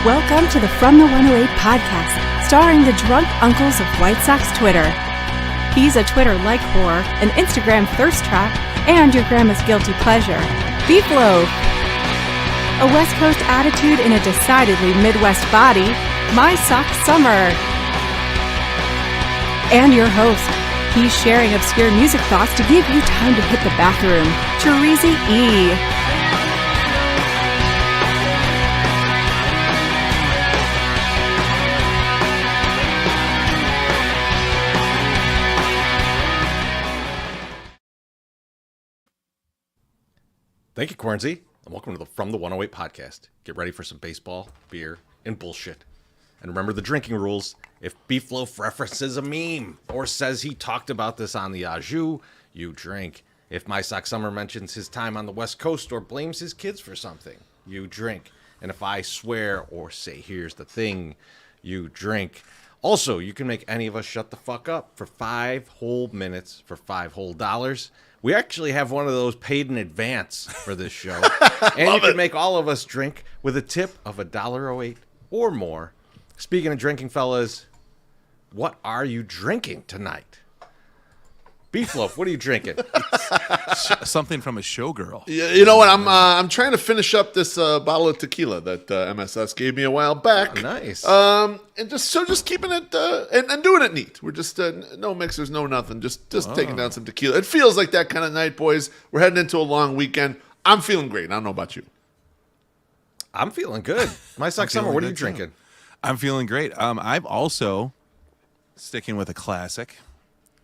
Welcome to the From the 108 podcast, starring the drunk uncles of White Sox Twitter. He's a Twitter-like whore, an Instagram thirst trap, and your grandma's guilty pleasure. Beef loaf. A West Coast attitude in a decidedly Midwest body, My Sock Summer. And your host. He's sharing obscure music thoughts to give you time to hit the bathroom. Cheesy E. Thank you, Cornsey, and welcome to the From the 108 podcast. Get ready for some baseball, beer, and bullshit. And remember the drinking rules. If Beef Loaf references a meme or says he talked about this on the Ajou, you drink. If My Sock Summer mentions his time on the West Coast or blames his kids for something, you drink. And if I swear or say, here's the thing, you drink. Also, you can make any of us shut the fuck up for 5 whole minutes for $5 whole. We actually have one of those paid in advance for this show. And you can make all of us drink with a tip of $1.08 or more. Speaking of drinking, fellas, what are you drinking tonight? Beef Loaf, what are you drinking? Something from a showgirl. Yeah, you know what? I'm trying to finish up this bottle of tequila that MSS gave me a while back. Oh, nice. And just keeping it and doing it neat. We're just no mixers, no nothing. Just taking down some tequila. It feels like that kind of night, boys. We're heading into a long weekend. I'm feeling great. I don't know about you. I'm feeling good. My Sock Summer, what are you drinking? I'm feeling great. I'm also sticking with a classic.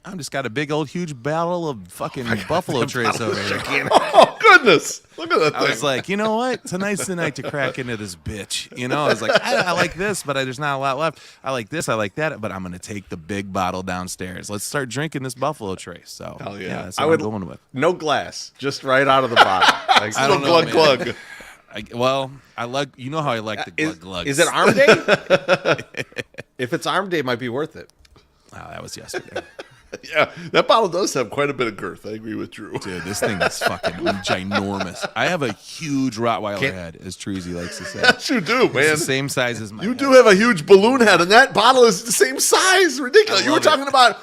I've just got a big old huge bottle of fucking Buffalo Trace over here. Oh, goodness. Look at that thing. I was like, you know what? Tonight's the night to crack into this bitch. You know, I was like, I like this, but there's not a lot left. I like this, I like that, but I'm going to take the big bottle downstairs. Let's start drinking this Buffalo Trace. So, hell yeah. That's what I'm going with. No glass, just right out of the bottle. Like, I don't know, glug. I like, you know how I like the glug. Is it Arm Day? If it's Arm Day, it might be worth it. Oh, that was yesterday. Yeah, that bottle does have quite a bit of girth. I agree with Drew. Dude, this thing is fucking ginormous. I have a huge Rottweiler head, as Treasy likes to say. Yes, you do, man. It's the same size as my You head. do have a huge balloon head, and that bottle is the same size. Ridiculous. You were talking about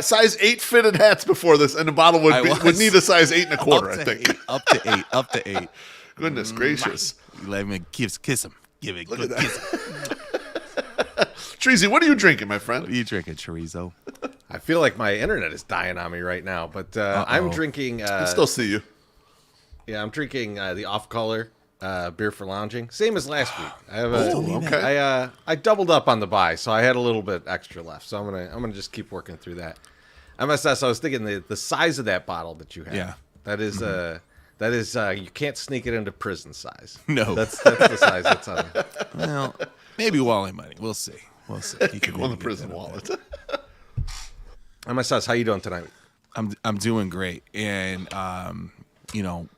size 8 fitted hats before this, and the bottle would need a size 8 1/4, I think. Up to eight. Goodness gracious. Let me kiss him. Give it a good kiss. Treasy, what are you drinking, my friend? What are you drinking, chorizo? I feel like my internet is dying on me right now, but I'm drinking... I still see you. Yeah, I'm drinking the off-color beer for lounging. Same as last week. I have okay. I doubled up on the buy, so I had a little bit extra left. So I'm gonna just keep working through that. MSS, I was thinking the size of that bottle that you have. Yeah. That is you can't sneak it into prison size. No. That's the size that's on it. Well, maybe Wally money. We'll see. You Go in the prison wallet. MSS, how you doing tonight? I'm doing great, and you know,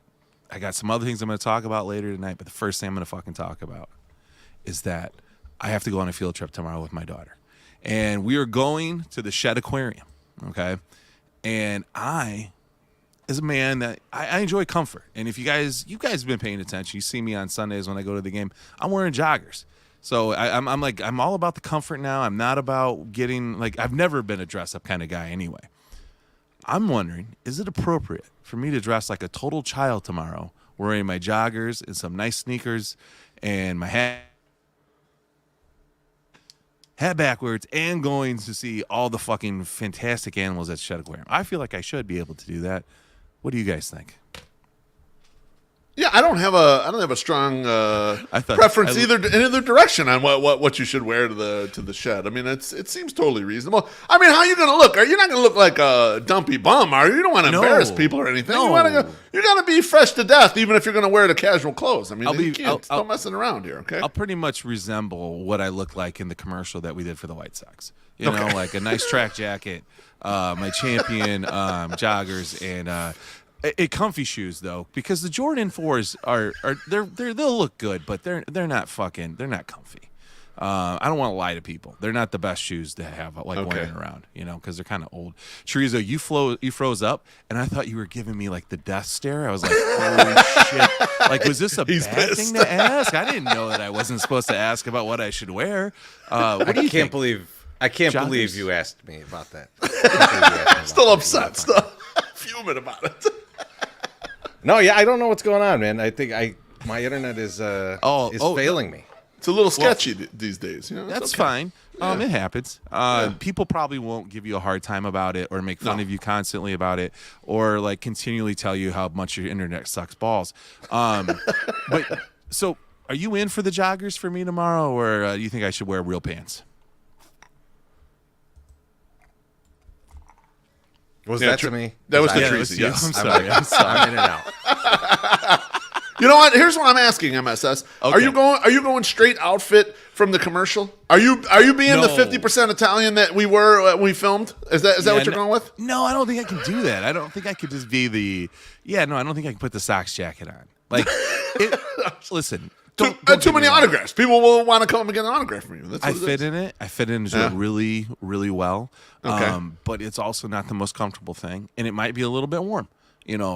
I got some other things I'm going to talk about later tonight. But the first thing I'm going to fucking talk about is that I have to go on a field trip tomorrow with my daughter, and we are going to the Shed Aquarium. Okay, and I, as a man that I enjoy comfort, and if you guys have been paying attention, you see me on Sundays when I go to the game. I'm wearing joggers. So I'm all about the comfort now. I'm not about getting, like, I've never been a dress-up kind of guy anyway. I'm wondering, is it appropriate for me to dress like a total child tomorrow, wearing my joggers and some nice sneakers and my hat backwards and going to see all the fucking fantastic animals at Shed Aquarium? I feel like I should be able to do that. What do you guys think? Yeah, I don't have a strong preference in either direction on what you should wear to the shed. I mean, it seems totally reasonable. I mean, how are you going to look? You're not going to look like a dumpy bum, are you? You don't want to embarrass people or anything. No. You got to be fresh to death, even if you're going to wear the casual clothes. I mean, you can't. Don't messing around here, okay? I'll pretty much resemble what I look like in the commercial that we did for the White Sox. You know, like a nice track jacket, my champion joggers, and comfy shoes though, because the Jordan 4s they'll look good, but they're not comfy. I don't want to lie to people. They're not the best shoes to have wearing around, because they're kind of old. Chorizo, you froze up, and I thought you were giving me like the death stare. I was like, holy shit! Like, was this a bad thing to ask? I didn't know that I wasn't supposed to ask about what I should wear. What do you think? I can't believe you asked me about that. Still upset, still fuming about it. No, yeah, I don't know what's going on, man. I think my internet is failing me. It's a little sketchy these days. That's fine. It happens. People probably won't give you a hard time about it or make fun of you constantly about it or like continually tell you how much your internet sucks balls. But so are you in for the joggers for me tomorrow, or do you think I should wear real pants? Was that to me? That was the Treasy. Yes. I'm sorry. I'm in and out. You know what? Here's what I'm asking, MSS. Okay. Are you going straight outfit from the commercial? Are you being the 50% Italian that we were when we filmed? Is that what you're going with? No, I don't think I can do that. I don't think I could just be the. Yeah, no, I don't think I can put the socks jacket on. Like, listen. Too many autographs. People will want to come and get an autograph from you. That's what I fit in it. I fit into it really, really well. Okay. But it's also not the most comfortable thing, and it might be a little bit warm.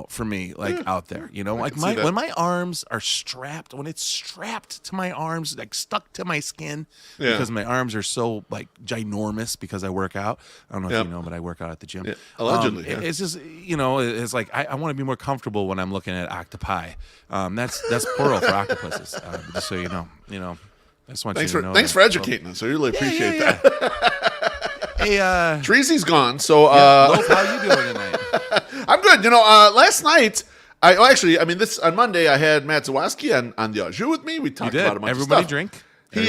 For me, out there, like when my arms are strapped, when it's strapped to my arms, like stuck to my skin, because my arms are so like ginormous because I work out. I don't know if you know, but I work out at the gym. Yeah. Allegedly, it's just it's like I want to be more comfortable when I'm looking at octopi. That's plural for octopuses. Just so you know, I just want you to know. Thanks for educating us. I really appreciate that. Hey, Treasy's gone. So, Wolf, how you doing tonight? I'm good. Last night, on Monday, I had Matt Zawaski on the au jus with me. We talked about a bunch Everybody of stuff. drink. And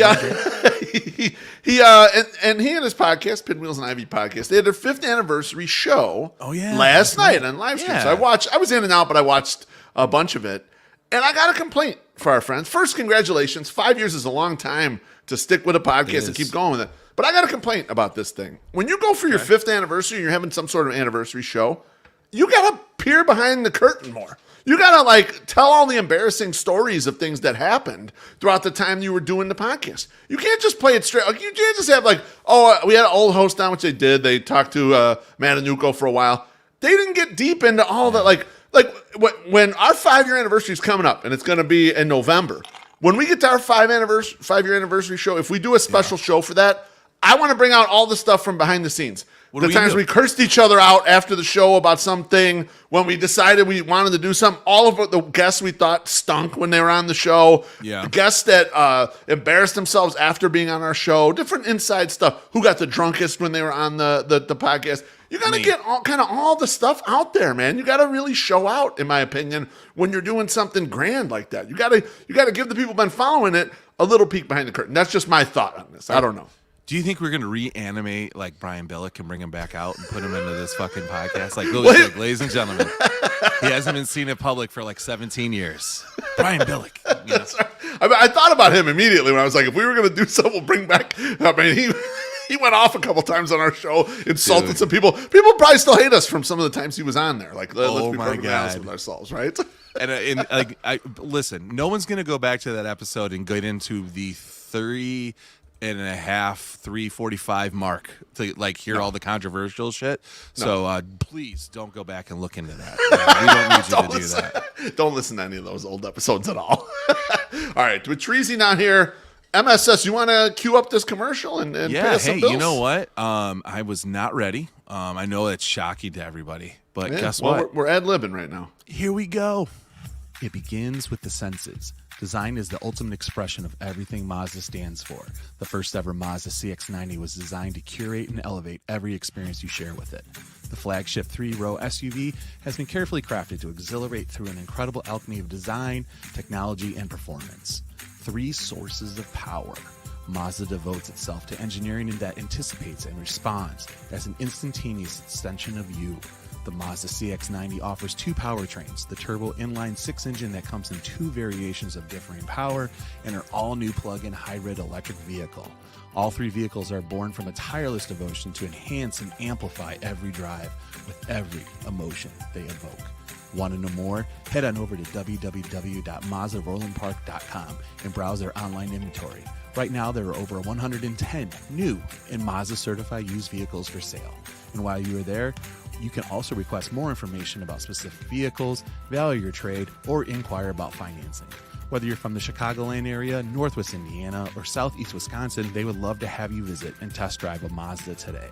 he and his podcast, Pinwheels and Ivy podcast, they had their 5th anniversary show. Oh yeah, last night on live stream. Yeah. So I was in and out, but I watched a bunch of it, and I got a complaint for our friends. First, congratulations! 5 years is a long time to stick with a podcast and keep going with it. But I got a complaint about this thing. When you go for your 5th anniversary and you're having some sort of anniversary show, you got to peer behind the curtain more. You got to tell all the embarrassing stories of things that happened throughout the time you were doing the podcast. You can't just play it straight. You can't just have we had an old host on, which they did. They talked to Matanuco for a while. They didn't get deep into all that. When our 5-year anniversary is coming up, and it's going to be in November, when we get to our 5-year anniversary show, if we do a special show for that, I want to bring out all the stuff from behind the scenes. The times we cursed each other out after the show about something, when we decided we wanted to do something, all of the guests we thought stunk when they were on the show, the guests that embarrassed themselves after being on our show, different inside stuff, who got the drunkest when they were on the podcast. You got to get all the stuff out there, man. You got to really show out, in my opinion, when you're doing something grand like that. You got to give the people who've been following it a little peek behind the curtain. That's just my thought on this. I don't know. Do you think we're going to reanimate Brian Billick and bring him back out and put him into this fucking podcast? Ladies and gentlemen, he hasn't been seen in public for 17 years. Brian Billick. I thought about him immediately when I was like, if we were going to do something, we'll bring back. He went off a couple times on our show, insulted some people. People probably still hate us from some of the times he was on there. Let's be perfectly honest with ourselves, right? Listen, no one's going to go back to that episode and get into the 3:45 mark to hear all the controversial shit. So please don't go back and look into that. We don't need you to do that. Don't listen to any of those old episodes at all. All right, with Treasy not here, MSS, you want to cue up this commercial and pay us some bills? You know what? I was not ready. I know it's shocking to everybody, but guess what? We're ad-libbing right now. Here we go. It begins with the senses. Design is the ultimate expression of everything Mazda stands for. The first ever Mazda CX-90 was designed to curate and elevate every experience you share with it. The flagship 3-row SUV has been carefully crafted to exhilarate through an incredible alchemy of design, technology, and performance. 3 sources of power. Mazda devotes itself to engineering that anticipates and responds as an instantaneous extension of you. The Mazda CX-90 offers 2 powertrains, the turbo inline 6 engine that comes in 2 variations of differing power, and an all-new plug-in hybrid electric vehicle. All 3 vehicles are born from a tireless devotion to enhance and amplify every drive with every emotion they evoke. Want to know more? Head on over to www.mazdarolandpark.com and browse their online inventory. Right now, there are over 110 new and Mazda certified used vehicles for sale. And while you are there, you can also request more information about specific vehicles, value your trade, or inquire about financing. Whether you're from the Chicagoland area, Northwest Indiana, or Southeast Wisconsin, they would love to have you visit and test drive a Mazda today.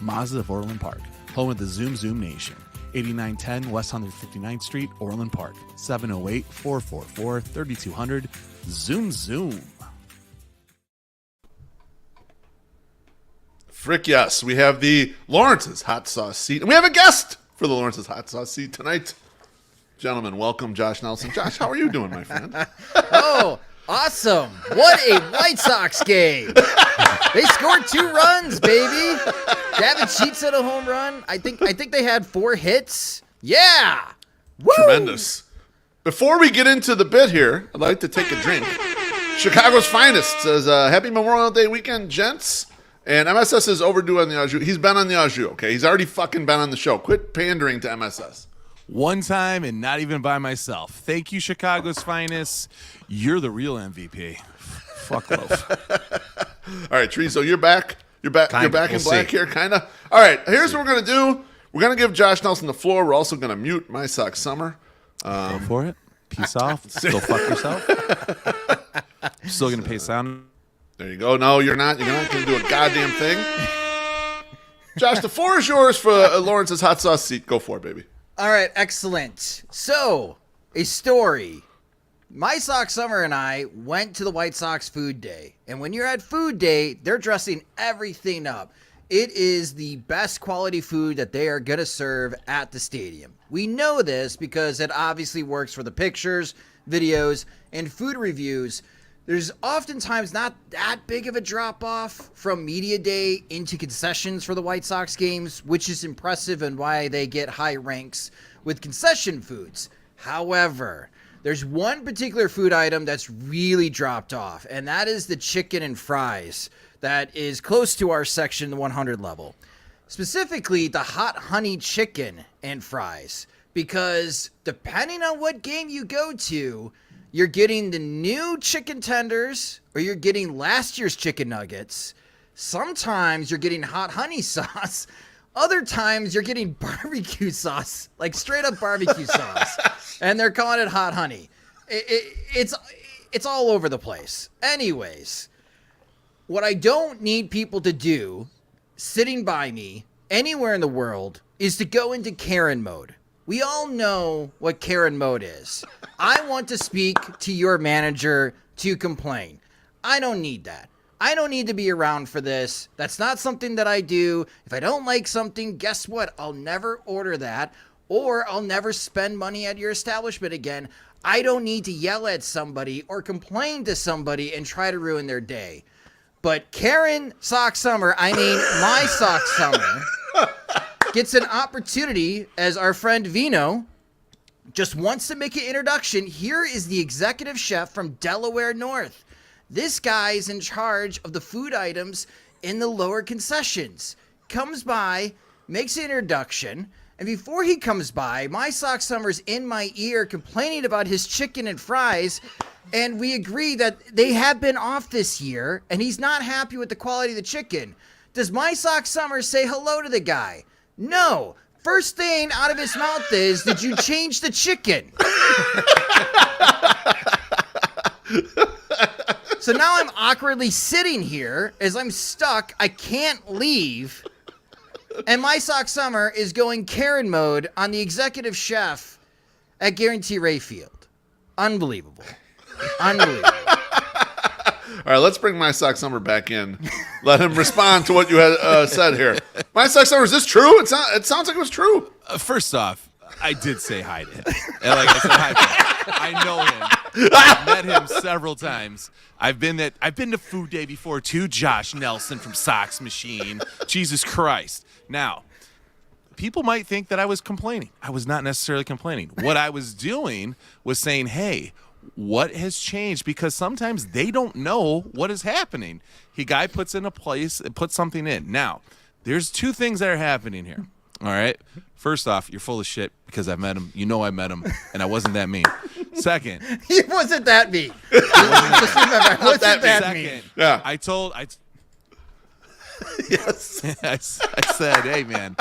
Mazda of Orland Park, home of the Zoom Zoom Nation. 8910 West 159th Street, Orland Park. 708-444-3200. Zoom Zoom. Frick yes, we have the Lawrence's Hot Sauce Seat. And we have a guest for the Lawrence's Hot Sauce Seat tonight. Gentlemen, welcome Josh Nelson. Josh, how are you doing, my friend? Oh, awesome. What a White Sox game. They scored 2 runs, baby. Gavin Sheets had a home run. I think they had 4 hits. Yeah. Woo! Tremendous. Before we get into the bit here, I'd like to take a drink. Chicago's Finest says, Happy Memorial Day weekend, gents. And MSS is overdue on the au jus. He's been on the au jus, okay? He's already fucking been on the show. Quit pandering to MSS. One time and not even by myself. Thank you, Chicago's Finest. You're the real MVP. Fuck loaf. All right, Tree, so you're back. You're back Kinda. in We'll black see. here, kind of. All right, here's what we're going to do. We're going to give Josh Nelson the floor. We're also going to mute My Sock Summer. Go for it. Peace off. Go fuck yourself. Still going to pay sound. There you go. No, you're not. You're not going to do a goddamn thing. Josh, the floor is yours for Lawrence's Hot Sauce Seat. Go for it, baby. All right, excellent. So, a story. My Sox Summer and I went to the White Sox Food Day. And when you're at Food Day, they're dressing everything up. It is the best quality food that they are going to serve at the stadium. We know this because it obviously works for the pictures, videos, and food reviews. There's oftentimes not that big of a drop-off from media day into concessions for the White Sox games, which is impressive and why they get high ranks with concession foods. However, there's one particular food item that's really dropped off, and that is the chicken and fries that is close to our section, the 100 level. Specifically, the hot honey chicken and fries, because depending on what game you go to, you're getting the new chicken tenders or you're getting last year's chicken nuggets. Sometimes you're getting hot honey sauce. Other times you're getting barbecue sauce, like straight up barbecue sauce. And they're calling it hot honey. It's all over the place. Anyways, what I don't need people to do sitting by me anywhere in the world is to go into Karen mode. We all know what Karen mode is. I want to speak to your manager to complain. I don't need that. I don't need to be around for this. That's not something that I do. If I don't like something, guess what? I'll never order that, or I'll never spend money at your establishment again. I don't need to yell at somebody or complain to somebody and try to ruin their day. But Karen Sock Summer, I mean my Sock Summer, gets an opportunity as our friend Vino just wants to make an introduction. Here is the executive chef from Delaware North. This guy is in charge of the food items in the lower concessions. Comes by, makes an introduction, and before he comes by, my Sock Summer's in my ear complaining about his chicken and fries, and we agree that they have been off this year, and he's not happy with the quality of the chicken. Does my Sock Summer say hello to the guy? No. First thing out of his mouth is, did you change the chicken? So now I'm awkwardly sitting here as I'm stuck. I can't leave. And my Sock Summer is going Karen mode on the executive chef at Guarantee Rayfield. Unbelievable. Unbelievable. All right, let's bring My Sock Summer back in. Let him respond to what you had said here. My Sock Summer, is this true? It sounds like it was true. First off, I did say hi to him. And like I said hi to him. I know him. I've met him several times. I've been to Food Day before too. Josh Nelson from Sox Machine. Jesus Christ. Now, people might think that I was complaining. I was not necessarily complaining. What I was doing was saying, hey, what has changed? Because sometimes they don't know what is happening. Guy puts in a place and puts something in. Now, there's two things that are happening here. All right. First off, you're full of shit because I've met him. You know I met him, and I wasn't that mean. Second. It wasn't that mean. Just remember, it wasn't that mean. Second. Yeah. Yes. I said, hey, man,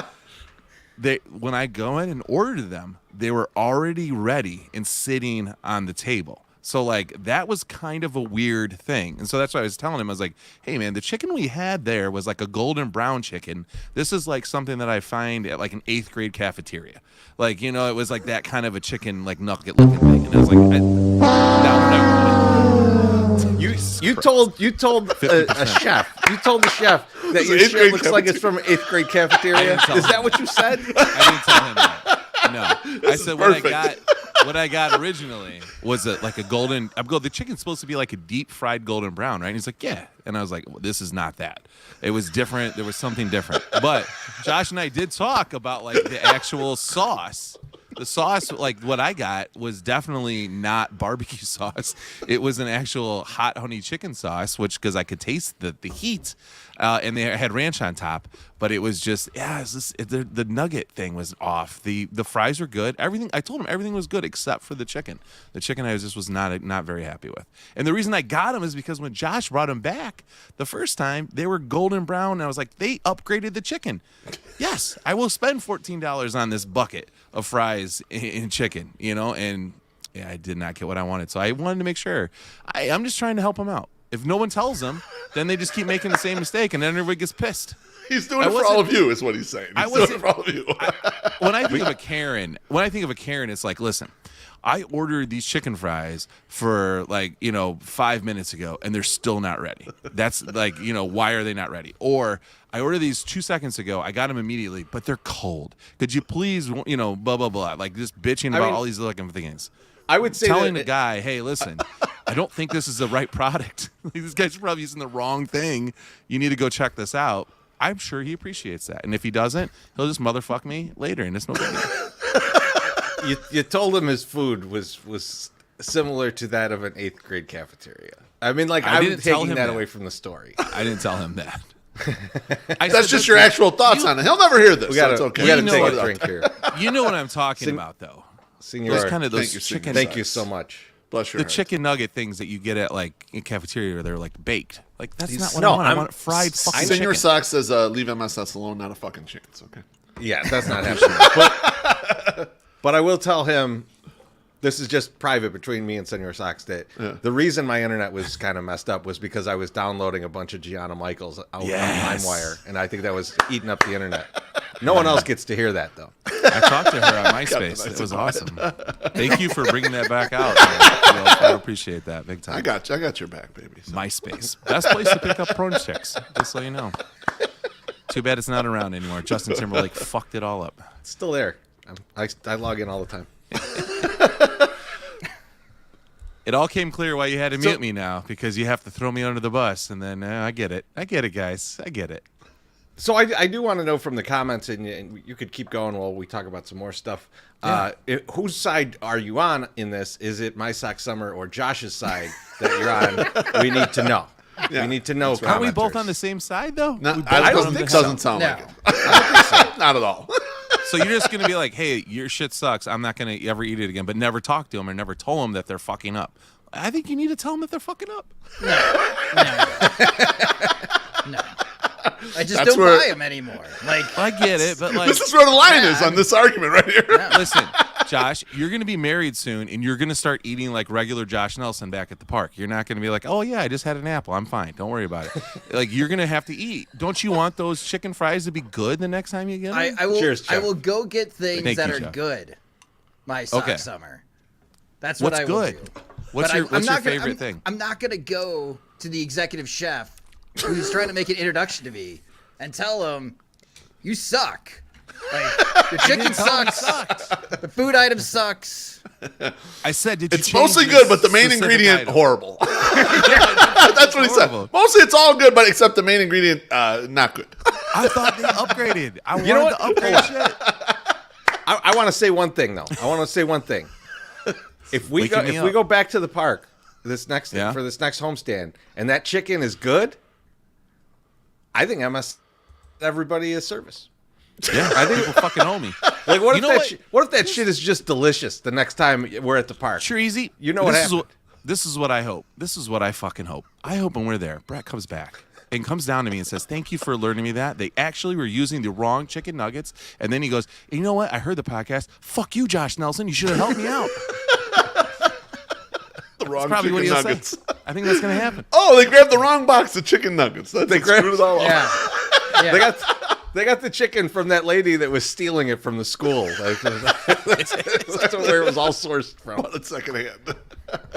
when I go in and order them, they were already ready and sitting on the table. So, like, that was kind of a weird thing. And so that's why I was telling him, I was like, hey, man, the chicken we had there was like a golden brown chicken. This is like something that I find at like an 8th grade cafeteria. Like, you know, it was like that kind of a chicken, like nugget looking thing. And I was like, no. You told a chef. You told the chef that your shit looks like it's from an 8th grade cafeteria. Is that what you said? I didn't tell him that. No. I said what I got originally was like a golden. The chicken's supposed to be like a deep fried golden brown, right? And he's like, yeah. And I was like, well, this is not that. It was different. There was something different. But Josh and I did talk about like the actual sauce. The sauce, like what I got, was definitely not barbecue sauce. It was an actual hot honey chicken sauce, because I could taste the heat, and they had ranch on top. But it was just, the nugget thing was off. The fries were good. Everything, I told him everything was good except for the chicken. The chicken I was not very happy with. And the reason I got them is because when Josh brought them back the first time, they were golden brown. And I was like, they upgraded the chicken. Yes, I will spend $14 on this bucket of fries and chicken, you know, and yeah, I did not get what I wanted. So I wanted to make sure. I'm just trying to help them out. If no one tells them, then they just keep making the same mistake, and then everybody gets pissed. He's doing it for all of you, is what he's saying. He's doing it for all of you. When I think of a Karen, it's like, listen, I ordered these chicken fries for 5 minutes ago, and they're still not ready. That's like, why are they not ready? Or I ordered these 2 seconds ago. I got them immediately, but they're cold. Could you please, blah, blah, blah, like just bitching about all these things. I would say telling the guy, hey, listen, I don't think this is the right product. This guy's probably using the wrong thing. You need to go check this out. I'm sure he appreciates that. And if he doesn't, he'll just motherfuck me later, and it's no big deal. You told him his food was similar to that of an 8th grade cafeteria. I mean, like, I'm taking that away from the story. I didn't tell him that. That's just your actual thoughts on it. He'll never hear this. We got to take a drink here. You know what I'm talking about, though. Senor, there's kind of those chicken. Thank you so much. Bless your the heart. Chicken nugget things that you get at like in cafeteria where they're like baked. Like that's not what I want. I want fried fucking chicken. Senor Sock says, leave MSS alone, not a fucking chance. Okay. Yeah, that's not happening. But I will tell him, this is just private between me and Senor Socks, that the reason my internet was kind of messed up was because I was downloading a bunch of Gianna Michaels out on LimeWire, and I think that was eating up the internet. No one else gets to hear that, though. I talked to her on MySpace. It was awesome. Thank you for bringing that back out. I appreciate that big time. I got your back, baby. So. MySpace. Best place to pick up porn chicks, just so you know. Too bad it's not around anymore. Justin Timberlake fucked it all up. It's still there. I log in all the time. It all came clear why you had to mute me now, because you have to throw me under the bus, and then I get it. I get it, guys. I get it. So I do want to know from the comments, and you could keep going while we talk about some more stuff. Yeah. Whose side are you on in this? Is it My Sock Summer or Josh's side that you're on? We need to know. Yeah. We need to know. Aren't we both on the same side, though? No, I don't think so. Doesn't sound like it. I don't think so. Not at all. So you're just going to be like, hey, your shit sucks. I'm not going to ever eat it again, but never talk to them or never tell them that they're fucking up. I think you need to tell them that they're fucking up. No. I just don't buy them anymore. Like, I get it, but like, this is where the line is on this argument right here. No. Listen, Josh, you're going to be married soon, and you're going to start eating like regular Josh Nelson back at the park. You're not going to be like, oh yeah, I just had an apple. I'm fine. Don't worry about it. Like, you're going to have to eat. Don't you want those chicken fries to be good the next time you get them? I will. Cheers, I will go get things that are good. My sock summer. That's what I will do. What's your favorite thing? I'm not going to go to the executive chef who's trying to make an introduction to me and tell him, you suck. Like, your chicken sucks. The food item sucks. I said, did you It's mostly good, but the main ingredient, horrible. That's what he said. Mostly it's all good, but except the main ingredient, not good. I thought they upgraded. I wanted to upgrade shit. I want to say one thing, though. If we go back to the park for this next homestand, and that chicken is good, I think everybody is service. Yeah, I think people fucking owe me. Like, what if that shit is just delicious the next time we're at the park? Treasy, you know what happened. This is what I hope. This is what I fucking hope. I hope when we're there, Brett comes back and comes down to me and says, "Thank you for alerting me that they actually were using the wrong chicken nuggets." And then he goes, "You know what? I heard the podcast. Fuck you, Josh Nelson. You should have helped me out." The wrong probably chicken what nuggets. Say. I think that's gonna happen. Oh, they grabbed the wrong box of chicken nuggets. They grabbed it all Yeah. up. They got the chicken from that lady that was stealing it from the school. That's where it was all sourced from. Bought it secondhand.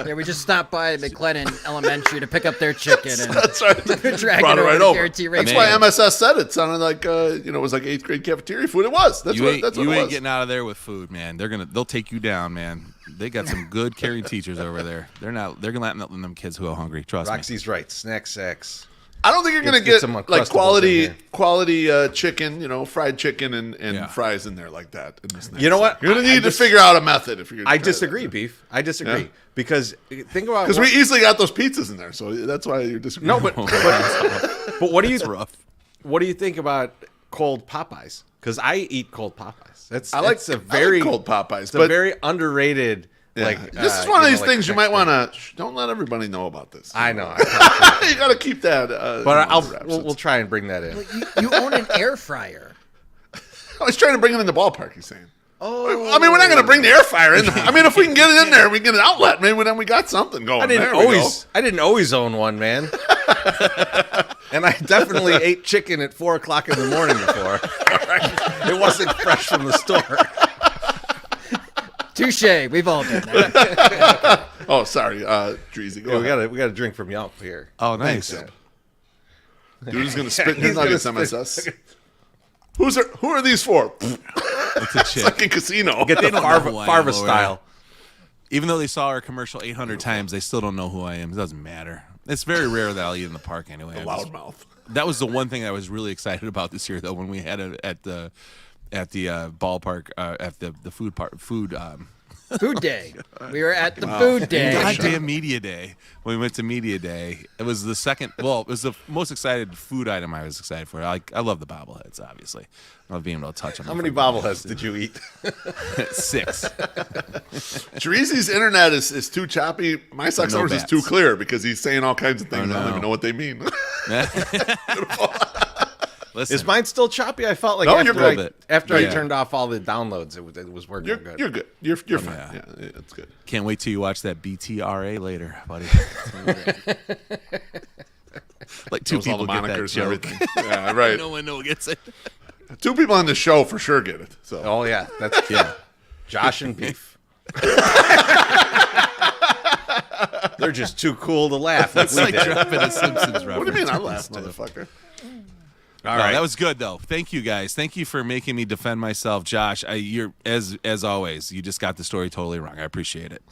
Yeah, we just stopped by McLennan Elementary to pick up their chicken and That's right. drag Brought it it right over over. to Guarantee That's Rate. why MSS said it sounded like it was like 8th grade cafeteria food. It was. That's what it was. You ain't getting out of there with food, man. They'll take you down, man. They got some good caring teachers over there. They're gonna let them kids who are hungry. Trust me. Roxy's right. Snack sacks. I don't think you're going to get some like Uncrustables quality chicken, fried chicken and fries in there like that. In this You know what? You're going to need to figure out a method if you're going to I disagree, Beef. I disagree. Yeah. Because think about we easily got those pizzas in there, so that's why you're disagreeing. No, but what do you rough. What do you think about cold Popeyes? Because I eat cold Popeyes. I like cold Popeyes, It's but a very underrated. yeah. Like this is one of these things you might want to don't let everybody know about this. I know. You got to keep that. But we'll try and bring that in. You own an air fryer. I was trying to bring it in the ballpark. He's saying. Oh. I mean, we're not going to bring the air fryer in. I mean, if we can get it in there, we get an outlet. Maybe then we got something going. I didn't always own one, man. And I definitely ate chicken at 4:00 in the morning before. It wasn't fresh from the store. Touche. We've all done that. Oh, sorry, Dreezy. Yeah, we got a drink from Yelp here. Oh, nice. Dude is going to spit in his nuggets, MSS. Who are these for? It's a chick. It's like a casino. Get the don't know who I am Farva over style. Even though they saw our commercial 800 times, they still don't know who I am. It doesn't matter. It's very rare that I'll eat in the park anyway. Loudmouth. That was the one thing I was really excited about this year, though, when we had it at the ballpark at the food park Food day. We were at the food day. goddamn media day. When we went to media day, it was the second. Well, it was the most excited food item I was excited for. I love the bobbleheads, obviously. I love being able to touch them. How many bobbleheads did you eat? 6. Dreezy's internet is too choppy. My Sox numbers is too clear because he's saying all kinds of things. I don't even know what they mean. Listen, Is mine still choppy? I felt like No, you're after good. I turned off all the downloads, it was working good. You're good. You're fine. Yeah. Yeah, it's good. can't wait till you watch that BTRA later, buddy. Like 2 Knows all people the get that monikers and joke. everything. Yeah, right. No one gets it. 2 people on the show for sure get it. So Oh yeah, that's Josh and Beef. They're just too cool to laugh. Like It's we like did. dropping a Simpsons reference. what do you mean? I laugh, motherfucker. All No, right, that was good though. Thank you guys. Thank you for making me defend myself, Josh. You're as always. You just got the story totally wrong. I appreciate it.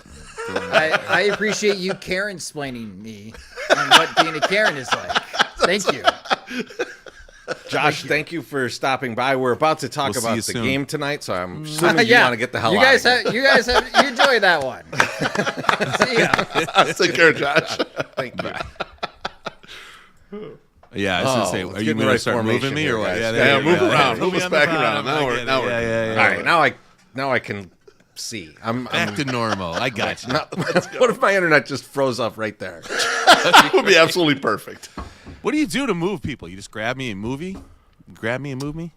I appreciate you Karen-splaining me on what being a Karen is like. Thank you. Josh. Thank you for stopping by. We're about to talk We'll see about you the soon. game tonight, so I'm assuming you want to get the hell you out. guys of here. you guys enjoy that one. See ya. Take care, Josh. Thank you. Yeah, I was gonna say, let's are get you in the going to right start moving formation me here, or what? guys. there Yeah, you move go. around. Put Move me us on the back bottom. around. Now I we're- get it. now we're- yeah. All right, now I can see. I'm Back to normal. I got you. what if my internet just froze up right there? That would be absolutely perfect. What do you do to move people? You just grab me and move me? Grab me and move me?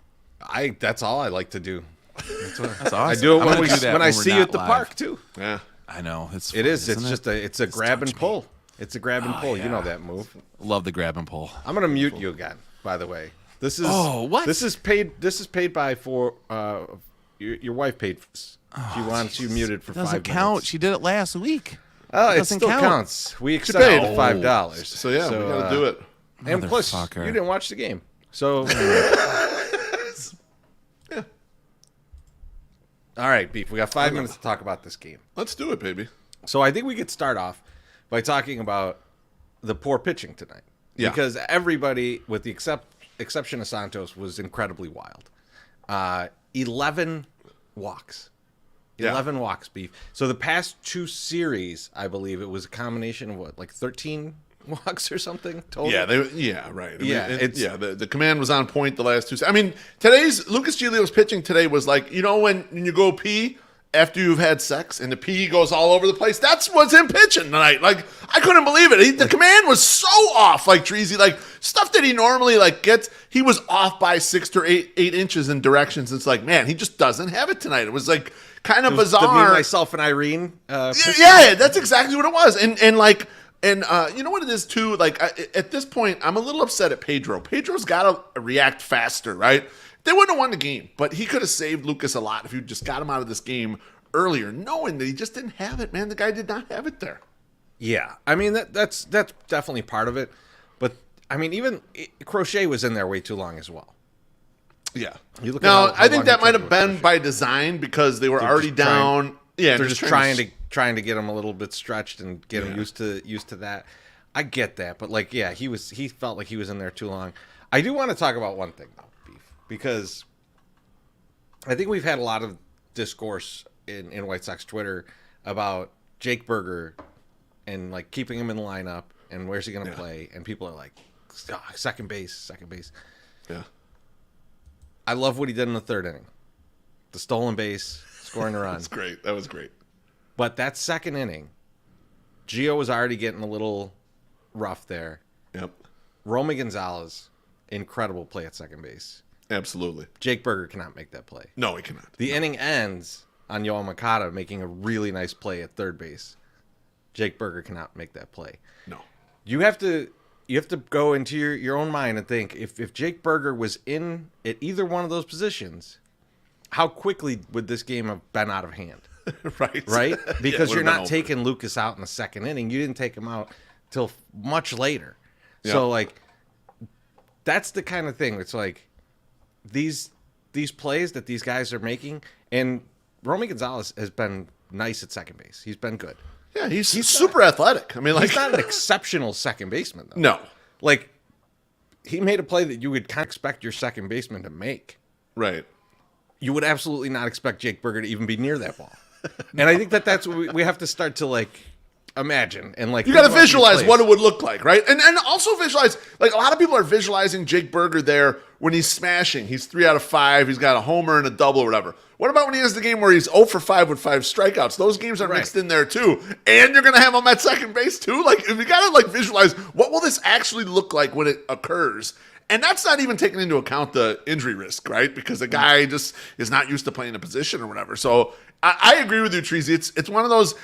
That's all I like to do. That's awesome. I do it I'm when gonna do that when I we're see you not at the live. park too. Yeah. I know. It's It is. It's isn't just it? a grab and touch me. pull. It's a grab and pull. You yeah. know that move. Love the grab and pull. I'm gonna mute you again. By the way, this is what? This is paid. This is paid by your wife paid for this. She wants you muted for 5 Doesn't minutes. count. She did it last week. Oh, it doesn't still count. counts. We paid. accept the $5. So yeah, we got to do it. And plus, you Motherfucker. didn't watch the game, so. Yeah. All right, Beef. We got 5 minutes to talk about this game. Let's do it, baby. So I think we could start off by talking about the poor pitching tonight. Yeah. Because everybody, with the exception of Santos, was incredibly wild. 11 walks. Yeah. 11 walks, Beef. So the past 2 series, I believe it was a combination of what, like 13 walks or something. Total. Yeah, right. The command was on point the last 2. I mean, today's Lucas Giolito's pitching today was like, when you go pee after you've had sex and the pee goes all over the place. That's what's him pitching tonight. Like, I couldn't believe it. The command was so off, like Treasy, like stuff that he normally gets. He was off by 6 to 8 8 inches in directions. It's like, man, he just doesn't have it tonight. It was like kind of bizarre. Me, myself, and Irene. Yeah, that's exactly what it was. And you know what it is too? Like at this point, I'm a little upset at Pedro. Pedro's got to react faster, right? They wouldn't have won the game, but he could have saved Lucas a lot if you just got him out of this game earlier, knowing that he just didn't have it, man. The guy did not have it there. Yeah, I mean, that's definitely part of it. But, I mean, even Crochet was in there way too long as well. Yeah. Now, I think that might have been by design because they were already down. They're just trying to get him a little bit stretched and get him used to that. I get that, but he felt like he was in there too long. I do want to talk about one thing though, Beef, because I think we've had a lot of discourse in White Sox Twitter about Jake Burger and like keeping him in the lineup and where's he going to play, and people are like, second base. Yeah. I love what he did in the 3rd inning, the stolen base, scoring a run. That's great. That was great. But that 2nd inning, Gio was already getting a little rough there. Yep. Romy Gonzalez, incredible play at second base. Absolutely. Jake Burger cannot make that play. No, he cannot. The inning ends on Yoel Makata making a really nice play at 3rd base. Jake Burger cannot make that play. No. You have to go into your own mind and think, if Jake Burger was in at either one of those positions, how quickly would this game have been out of hand? Right? Because you're not taking Lucas out in the 2nd inning. You didn't take him out till much later. Yep. So, that's the kind of thing. It's like these plays that these guys are making, and Romy Gonzalez has been nice at second base. He's been good. Yeah, he's super athletic. I mean, he's not an exceptional second baseman, though. No. He made a play that you would kind of expect your second baseman to make. Right. You would absolutely not expect Jake Burger to even be near that ball. And I think that's what we have to start to, imagine. And, you got to visualize what it would look like, right? And also visualize, a lot of people are visualizing Jake Burger there when he's smashing. He's 3 out of 5. He's got a homer and a double or whatever. What about when he has the game where he's 0 for 5 with 5 strikeouts? Those games are mixed in there too. And you're going to have him at second base too? If you got to visualize, what will this actually look like when it occurs? And that's not even taking into account the injury risk, right? Because the guy just is not used to playing a position or whatever. So I agree with you, Treasy. It's one of those,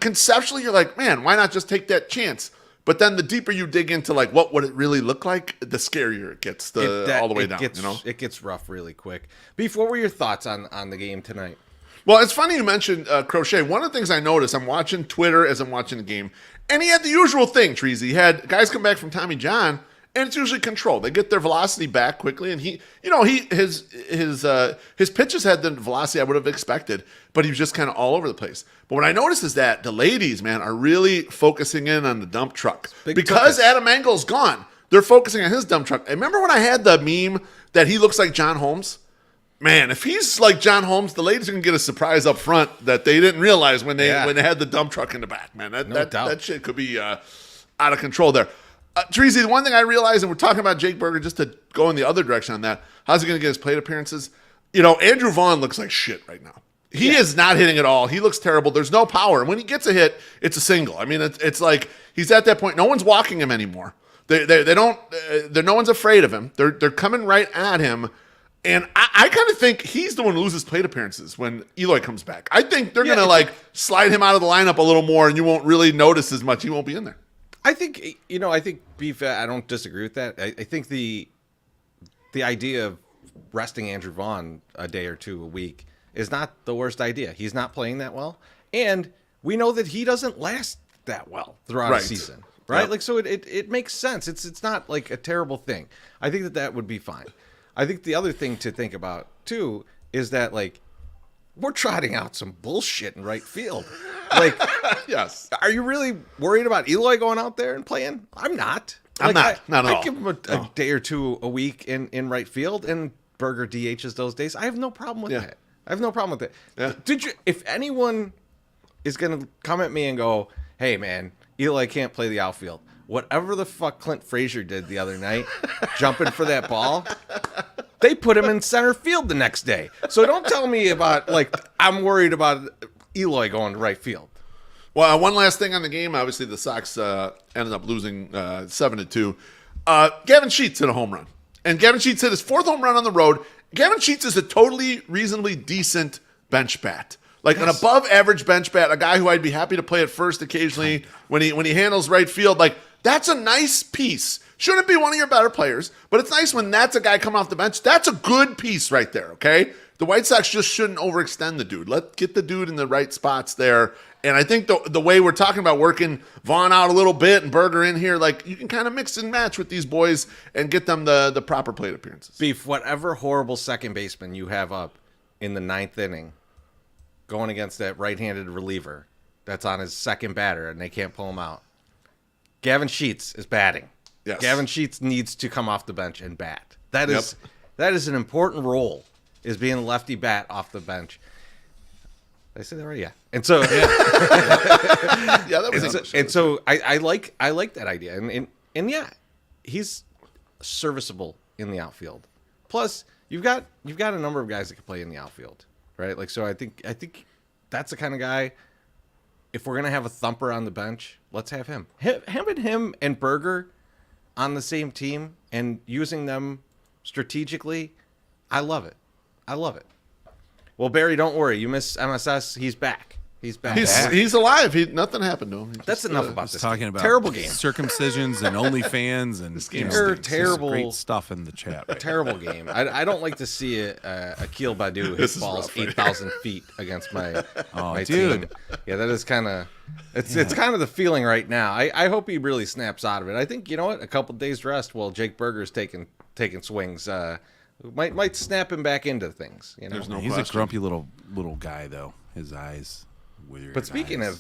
conceptually, you're like, man, why not just take that chance? But then the deeper you dig into, what would it really look like, the scarier it gets all the way down. It gets rough really quick. Beef, what were your thoughts on the game tonight? Well, it's funny you mentioned Crochet. One of the things I noticed, I'm watching Twitter as I'm watching the game, and he had the usual thing, Treasy. He had guys come back from Tommy John, and it's usually controlled. They get their velocity back quickly, and his pitches had the velocity I would have expected, but he was just kind of all over the place. But what I noticed is that the ladies, man, are really focusing in on the dump truck. Because Adam Engel's gone, they're focusing on his dump truck. I remember when I had the meme that he looks like John Holmes? Man, if he's like John Holmes, the ladies are going to get a surprise up front that they didn't realize when they had the dump truck in the back, man. That shit could be out of control there. Treasy, the one thing I realized, and we're talking about Jake Burger, just to go in the other direction on that, how's he going to get his plate appearances? Andrew Vaughn looks like shit right now. He is not hitting at all. He looks terrible. There's no power. And when he gets a hit, it's a single. I mean, it's like he's at that point. No one's walking him anymore. No one's afraid of him. They're coming right at him. And I kind of think he's the one who loses plate appearances when Eloy comes back. I think they're going to slide him out of the lineup a little more, and you won't really notice as much. He won't be in there. I think, Beef, I don't disagree with that. I think the idea of resting Andrew Vaughn a day or two a week is not the worst idea. He's not playing that well. And we know that he doesn't last that well throughout a season, right? Yep. So it makes sense. It's not a terrible thing. I think that would be fine. I think the other thing to think about, too, is that, we're trotting out some bullshit in right field. Yes. Are you really worried about Eloy going out there and playing? I'm not. I'm not. Not at all. I give him a day or two a week in right field, and Burger DHs those days. I have no problem with that. I have no problem with it. Yeah. If anyone is going to come at me and go, hey, man, Eloy can't play the outfield. Whatever the fuck Clint Frazier did the other night, jumping for that ball, they put him in center field the next day. So don't tell me about, like, I'm worried about Eloy going to right field. Well, one last thing on the game. Obviously, the Sox ended up losing 7-2. Gavin Sheets hit a home run. And Gavin Sheets hit his 4th home run on the road. Gavin Sheets is a totally reasonably decent bench bat. Like an above average bench bat, a guy who I'd be happy to play at first occasionally when he handles right field. Like, that's a nice piece. Shouldn't be one of your better players, but it's nice when that's a guy coming off the bench. That's a good piece right there, okay? The White Sox just shouldn't overextend the dude. Get the dude in the right spots there. And I think the way we're talking about working Vaughn out a little bit and Berger in here, like, you can kind of mix and match with these boys and get them the proper plate appearances. Beef, whatever horrible second baseman you have up in the 9th inning going against that right-handed reliever that's on his second batter and they can't pull him out, Gavin Sheets is batting. Yes. Gavin Sheets needs to come off the bench and bat. That is an important role, is being a lefty bat off the bench. Did I say that right? Yeah. And so, that was and so I like that idea. And yeah, he's serviceable in the outfield. Plus, you've got a number of guys that can play in the outfield, right? Like, so I think that's the kind of guy. If we're gonna have a thumper on the bench, let's have him. Him and Berger on the same team and using them strategically. I love it. Well, Barry, don't worry. You miss MSS. He's back. He's alive. Nothing happened to him. That's enough about this. Talking about terrible game, circumcisions and OnlyFans and terrible great stuff in the chat. Right? Terrible game. I don't like to see Akil Badu hit balls 8,000 feet against my team. Yeah, that is kind of it's kind of the feeling right now. I hope he really snaps out of it. I think, you know what, a couple days rest while Jake Berger's taking swings. Might snap him back into things. You know, he's a grumpy little guy though. His eyes weird. But speaking of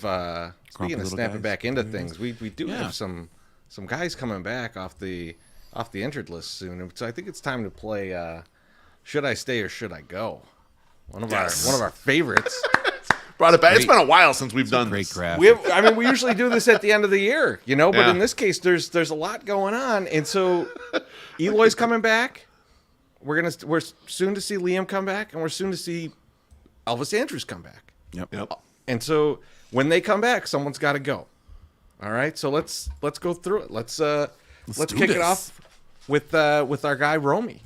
snapping back into things, we do have some guys coming back off the injured list soon. So I think it's time to play Should I Stay or Should I Go? One of our favorites. Brought it back. It's been a while since we've done great this. Graphic. We usually do this at the end of the year, you know. But in this case, there's a lot going on, and so Eloy's coming back. We're soon to see Liam come back, and we're soon to see Elvis Andrus come back. Yep. And so when they come back, someone's got to go. All right. So let's go through it. Let's kick it off with our guy Romy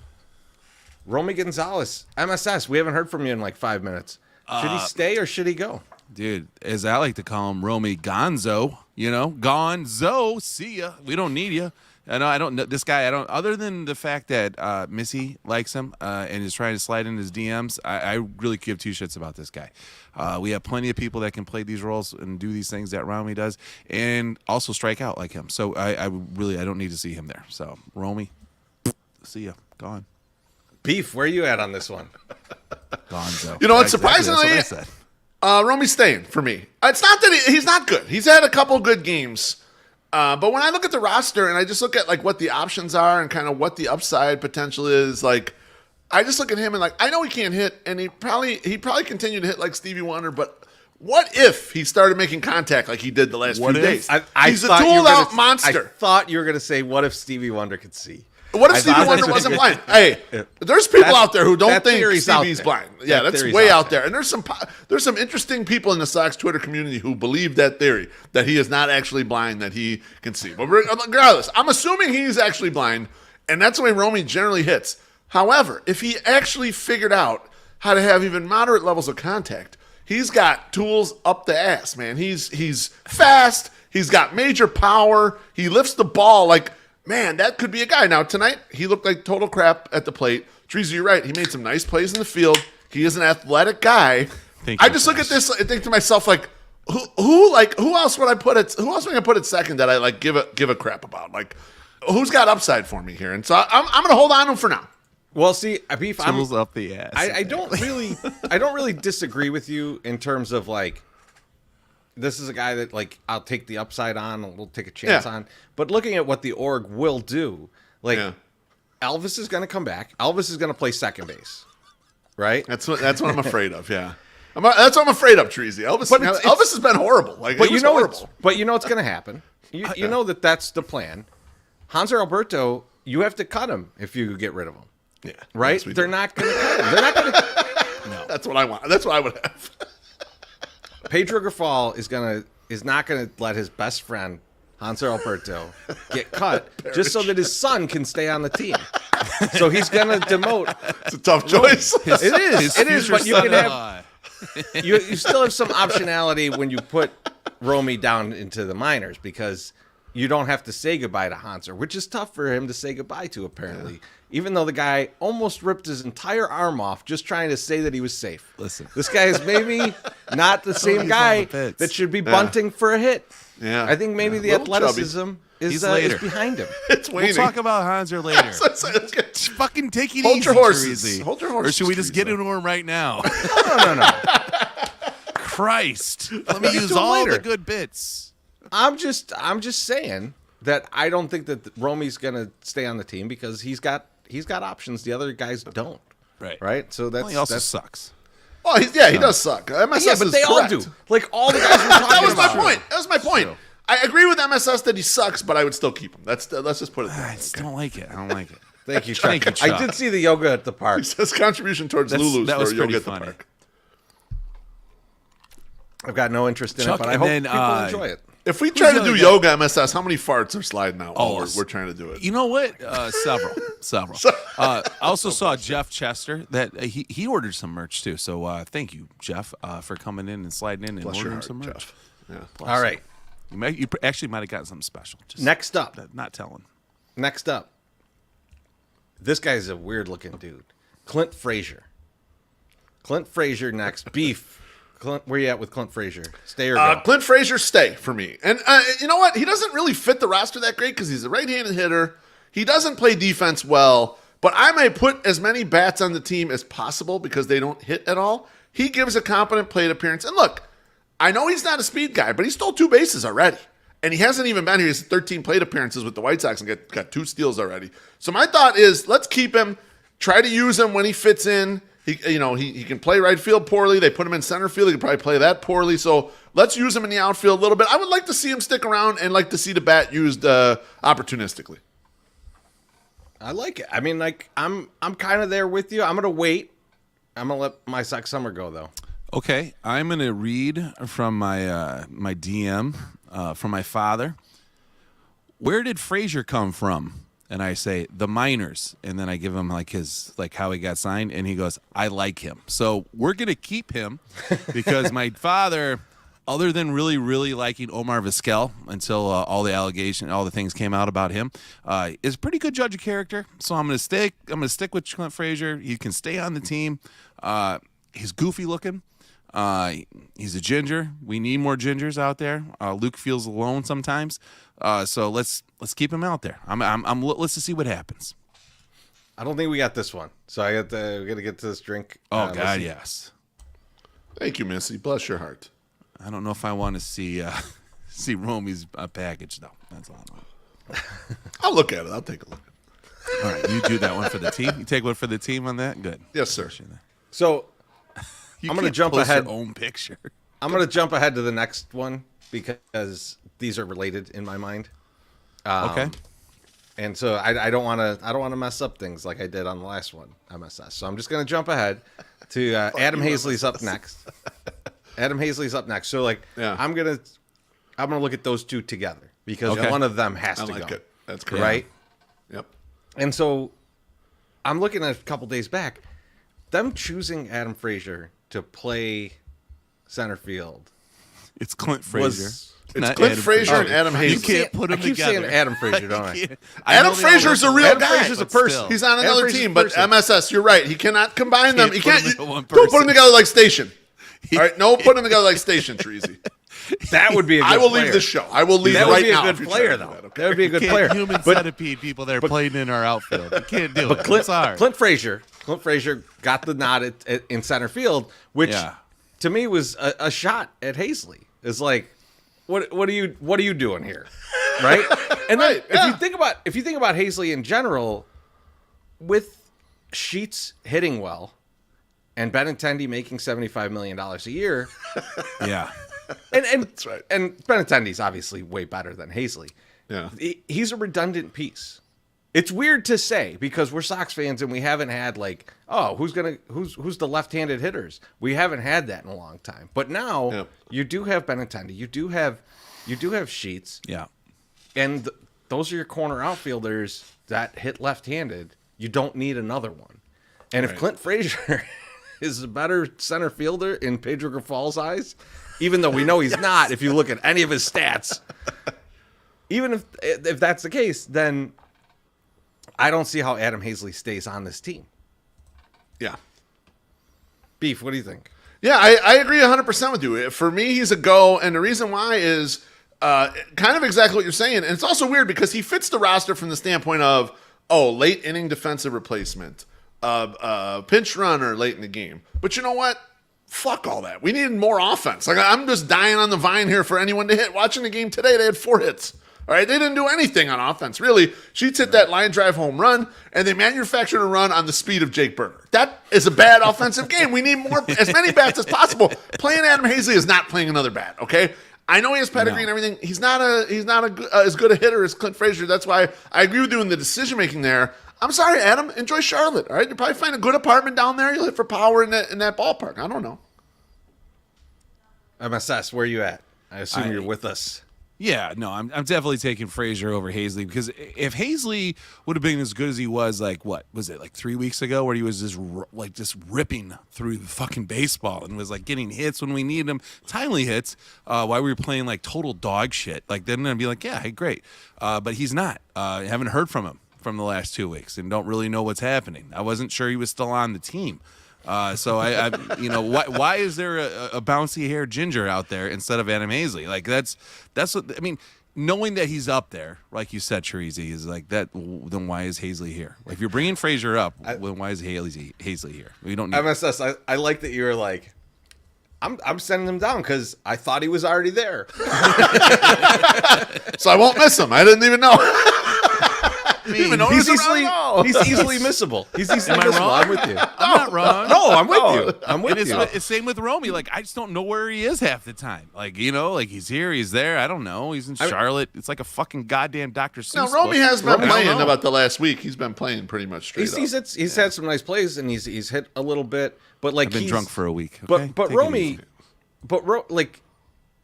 Gonzalez, MSS. We haven't heard from you in like 5 minutes. Should he stay or should he go? Dude, as I like to call him, Romy Gonzo. You know, Gonzo. See ya. We don't need you. I don't know this guy. Other than the fact that Missy likes him and is trying to slide in his DMs, I really give two shits about this guy. We have plenty of people that can play these roles and do these things that Romy does, and also strike out like him. So I don't need to see him there. So Romy, see ya, gone. Beef, where are you at on this one? Gonzo. You know what? Surprisingly, Romy's staying for me. It's not that he's not good. He's had a couple good games. But when I look at the roster and I just look at like what the options are and kind of what the upside potential is, like I just look at him and like I know he can't hit, and he probably continued to hit like Stevie Wonder. But what if he started making contact like he did the last few days? He's a tooled out monster. I thought you were gonna say, what if Stevie Wonder could see? What if Stevie Wonder wasn't blind? Hey, there's people out there who don't think Stevie's blind. Yeah, that's way out there. And there's some interesting people in the Sox Twitter community who believe that theory, that he is not actually blind, that he can see. But regardless, I'm assuming he's actually blind, and that's the way Romy generally hits. However, if he actually figured out how to have even moderate levels of contact, he's got tools up the ass, man. He's fast. He's got major power. He lifts the ball like... Man, that could be a guy. Now, tonight, he looked like total crap at the plate. Trees, you're right. He made some nice plays in the field. He is an athletic guy. I just look at this and think to myself, like, who else would I put at? Who else would I put at second that I like give a crap about? Like, who's got upside for me here? And so I'm going to hold on to him for now. Well, see, Beef, tools up the ass. I don't really disagree with you in terms of like. This is a guy that, like, I'll take the upside on, and we'll take a chance on. But looking at what the org will do, like, Elvis is going to come back. Elvis is going to play second base, right? That's what I'm afraid of, yeah. That's what I'm afraid of, Treasy. Elvis has been horrible. Like, but horrible. But you know what's going to happen. You know that's the plan. Hanser Alberto, you have to cut him if you get rid of him. Yeah, right? They're not going to cut him. They're not going to. No, that's what I want. That's what I would have. Pedro Grafal is not going to let his best friend Hanser Alberto get cut just so that his son can stay on the team. So he's going to demote. It's a tough choice. It is, but you can have. You still have some optionality when you put Romy down into the minors because you don't have to say goodbye to Hanser, which is tough for him to say goodbye to, apparently. Yeah. Even though the guy almost ripped his entire arm off just trying to say that he was safe. Listen. This guy is maybe not the same guy that should be bunting for a hit. Yeah. I think maybe the athleticism is behind him. It's waning. We'll talk about Hanser later. Fucking take it Hold easy, your horses. Treasy. Hold your horses. Or should we just get into him right now? No. Christ. Let me use all the good bits. I'm just saying that I don't think that Romy's gonna stay on the team because he's got options the other guys don't. Right. So he also sucks. Oh, he does suck. MSS but they correct. all do. Like all the guys we're talking that was about. my point. That was my point. True. I agree with MSS that he sucks, but I would still keep him. Let's just put it there. I just don't like it. I don't like it. Thank you, Chuck. I did see the yoga at the park. He says contribution towards Lulu's for yoga at the park. I've got no interest in it, but I hope people enjoy it. If we try to do yoga MSS, how many farts are sliding out while we're trying to do it? You know what? Several. I also saw Jeff Chester that he ordered some merch too. So thank you, Jeff, for coming in and sliding in and ordering some merch. Jeff. Yeah. All right. You actually might have gotten something special. Just next up. Not telling. Next up. This guy's a weird looking dude. Clint Frazier. Clint Frazier next. Beef. Clint, where you at with Clint Frazier? Stay or go? Clint Frazier, stay for me. And you know what? He doesn't really fit the roster that great because he's a right-handed hitter. He doesn't play defense well, but I may put as many bats on the team as possible because they don't hit at all. He gives a competent plate appearance. And look, I know he's not a speed guy, but he stole 2 bases already. And he hasn't even been here. He's 13 plate appearances with the White Sox and got 2 steals already. So my thought is let's keep him, try to use him when he fits in. He can play right field poorly. They put him in center field. He can probably play that poorly. So let's use him in the outfield a little bit. I would like to see him stick around and like to see the bat used opportunistically. I like it. I mean, like I'm kind of there with you. I'm gonna wait. I'm gonna let my Sox summer go though. Okay, I'm gonna read from my my DM from my father. Where did Frazier come from? And I say the minors, and then I give him his how he got signed, and he goes, I like him. So we're gonna keep him because my father, other than really, really liking Omar Vizquel until all the things came out about him, is a pretty good judge of character. So I'm gonna stick with Clint Frazier. He can stay on the team. He's goofy looking. He's a ginger. We need more gingers out there. Luke feels alone sometimes. So let's keep him out there. Let's just see what happens. I don't think we got this one. So we got to get to this drink. Oh God, yes. Thank you, Missy. Bless your heart. I don't know if I want to see Romy's package though. That's all. I'll look at it. I'll take a look. All right, you do that one for the team. You take one for the team on that. Good. Yes, sir. So I'm going to jump ahead. Your own picture. I'm going to jump ahead to the next one because these are related in my mind. Okay. And so I don't want to mess up things like I did on the last one, MSS. So I'm just going to jump ahead to Adam Haisley's up next. Adam Haisley's up next. So I'm going to look at those two together because one of them has to go. It. That's correct. Right? Yep. And so I'm looking at a couple days back, them choosing Adam Frazier to play center field. It's Clint Frazier. It's Clint Frazier and Adam Haisley. You can't put them together. I keep saying Adam Frazier, don't I? Adam Frazier's a real guy. Frazier's a person. He's on another team, but MSS, you're right. He cannot combine them. He can't. Don't put them together like Station. All right, no, put them together like Station, Treasy. That would be a good I will player. leave the show. I will leave right now. That would be a good player, though. That would be a good player. Human centipede people that are playing in our outfield. You can't do it. Clint Frazier got the nod in center field, which to me was a shot at Haisley. It's like, what are you doing here, right? And then if you think about Haisley in general, with Sheets hitting well, and Benintendi making $75 million a year. Yeah. And That's right. And Benintendi's obviously way better than Haisley. Yeah. He's a redundant piece. It's weird to say because we're Sox fans and we haven't had like, oh, who's the left-handed hitters? We haven't had that in a long time. But now you do have Benintendi, you do have Sheets. Yeah. And those are your corner outfielders that hit left-handed. You don't need another one. And if Clint Frazier is a better center fielder in Pedro Grifal's eyes, even though we know he's not, if you look at any of his stats, even if that's the case, then I don't see how Adam Haisley stays on this team. Yeah. Beef, what do you think? Yeah, I agree 100% with you. For me, he's a go, and the reason why is kind of exactly what you're saying. And it's also weird because he fits the roster from the standpoint of, late inning defensive replacement, pinch runner late in the game. But you know what? Fuck all that. We needed more offense. Like, I'm just dying on the vine here for anyone to hit. Watching the game today, they had 4 hits. All right, they didn't do anything on offense, really. Sheets hit that line drive home run, and they manufactured a run on the speed of Jake Berger. That is a bad offensive game. We need as many bats as possible. Playing Adam Haisley is not playing another bat, okay? I know he has pedigree and everything. He's not as good a hitter as Clint Frazier. That's why I agree with you in the decision-making there. I'm sorry, Adam. Enjoy Charlotte, all right? You'll probably find a good apartment down there. You'll hit for power in that ballpark. I don't know. MSS, where are you at? I assume you're with us. Yeah, no, I'm definitely taking Frazier over Haisley because if Haisley would have been as good as he was, like, what was it, like 3 weeks ago, where he was just ripping through the fucking baseball and was like getting hits when we needed him, timely hits, while we were playing like total dog shit. Like, then I'd be like, yeah, hey, great, but he's not. I haven't heard from him from the last 2 weeks and don't really know what's happening. I wasn't sure he was still on the team. So I why is there a bouncy hair ginger out there instead of Adam Haisley? Like that's what I mean. Knowing that he's up there, like you said, Chirizi, is like that. Then why is Haisley here? If you're bringing Frazier up, then why is Haisley here? We don't need MSS. I like that you're like, I'm sending him down because I thought he was already there, so I won't miss him. I didn't even know. He's easily missable. He's easily missable. I'm with you. I'm not wrong. No, I'm with you. I'm with you. It's same with Romy. Like, I just don't know where he is half the time. Like, like he's here, he's there. I don't know. He's in Charlotte. It's like a fucking goddamn Dr. Seuss. Now, Romy has been playing about the last week. He's been playing pretty much straight up. He's had some nice plays and he's hit a little bit. But like I've been drunk for a week. Okay? But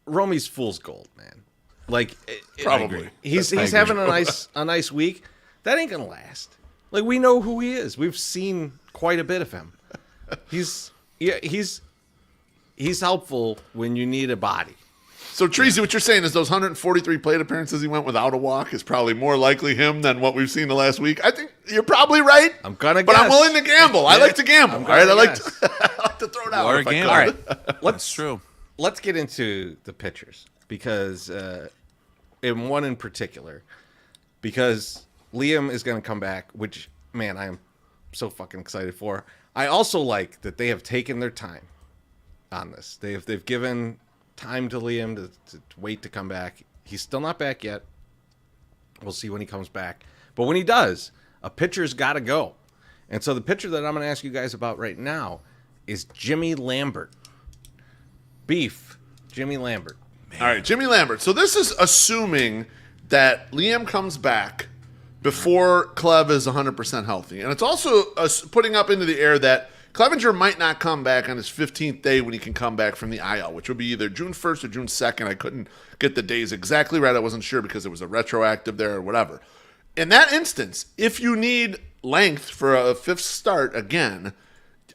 Romy's fool's gold, man. Like probably he's having a nice week. That ain't gonna last. Like, we know who he is. We've seen quite a bit of him. He's helpful when you need a body. So, Treasy, what you're saying is those 143 plate appearances he went without a walk is probably more likely him than what we've seen the last week. I think you're probably right. I'm gonna guess. But I'm willing to gamble. I like to gamble. All right, I like to throw it out. All right, that's true. Let's get into the pitchers because in one in particular, because Liam is going to come back, which, man, I am so fucking excited for. I also like that they have taken their time on this. They've given time to Liam to wait to come back. He's still not back yet. We'll see when he comes back. But when he does, a pitcher's got to go. And so the pitcher that I'm going to ask you guys about right now is Jimmy Lambert. Beef, Jimmy Lambert. Man. All right, Jimmy Lambert. So this is assuming that Liam comes back before Clev is 100% healthy. And it's also putting up into the air that Clevenger might not come back on his 15th day when he can come back from the IL, which will be either June 1st or June 2nd. I couldn't get the days exactly right. I wasn't sure because it was a retroactive there or whatever. In that instance, if you need length for a fifth start again,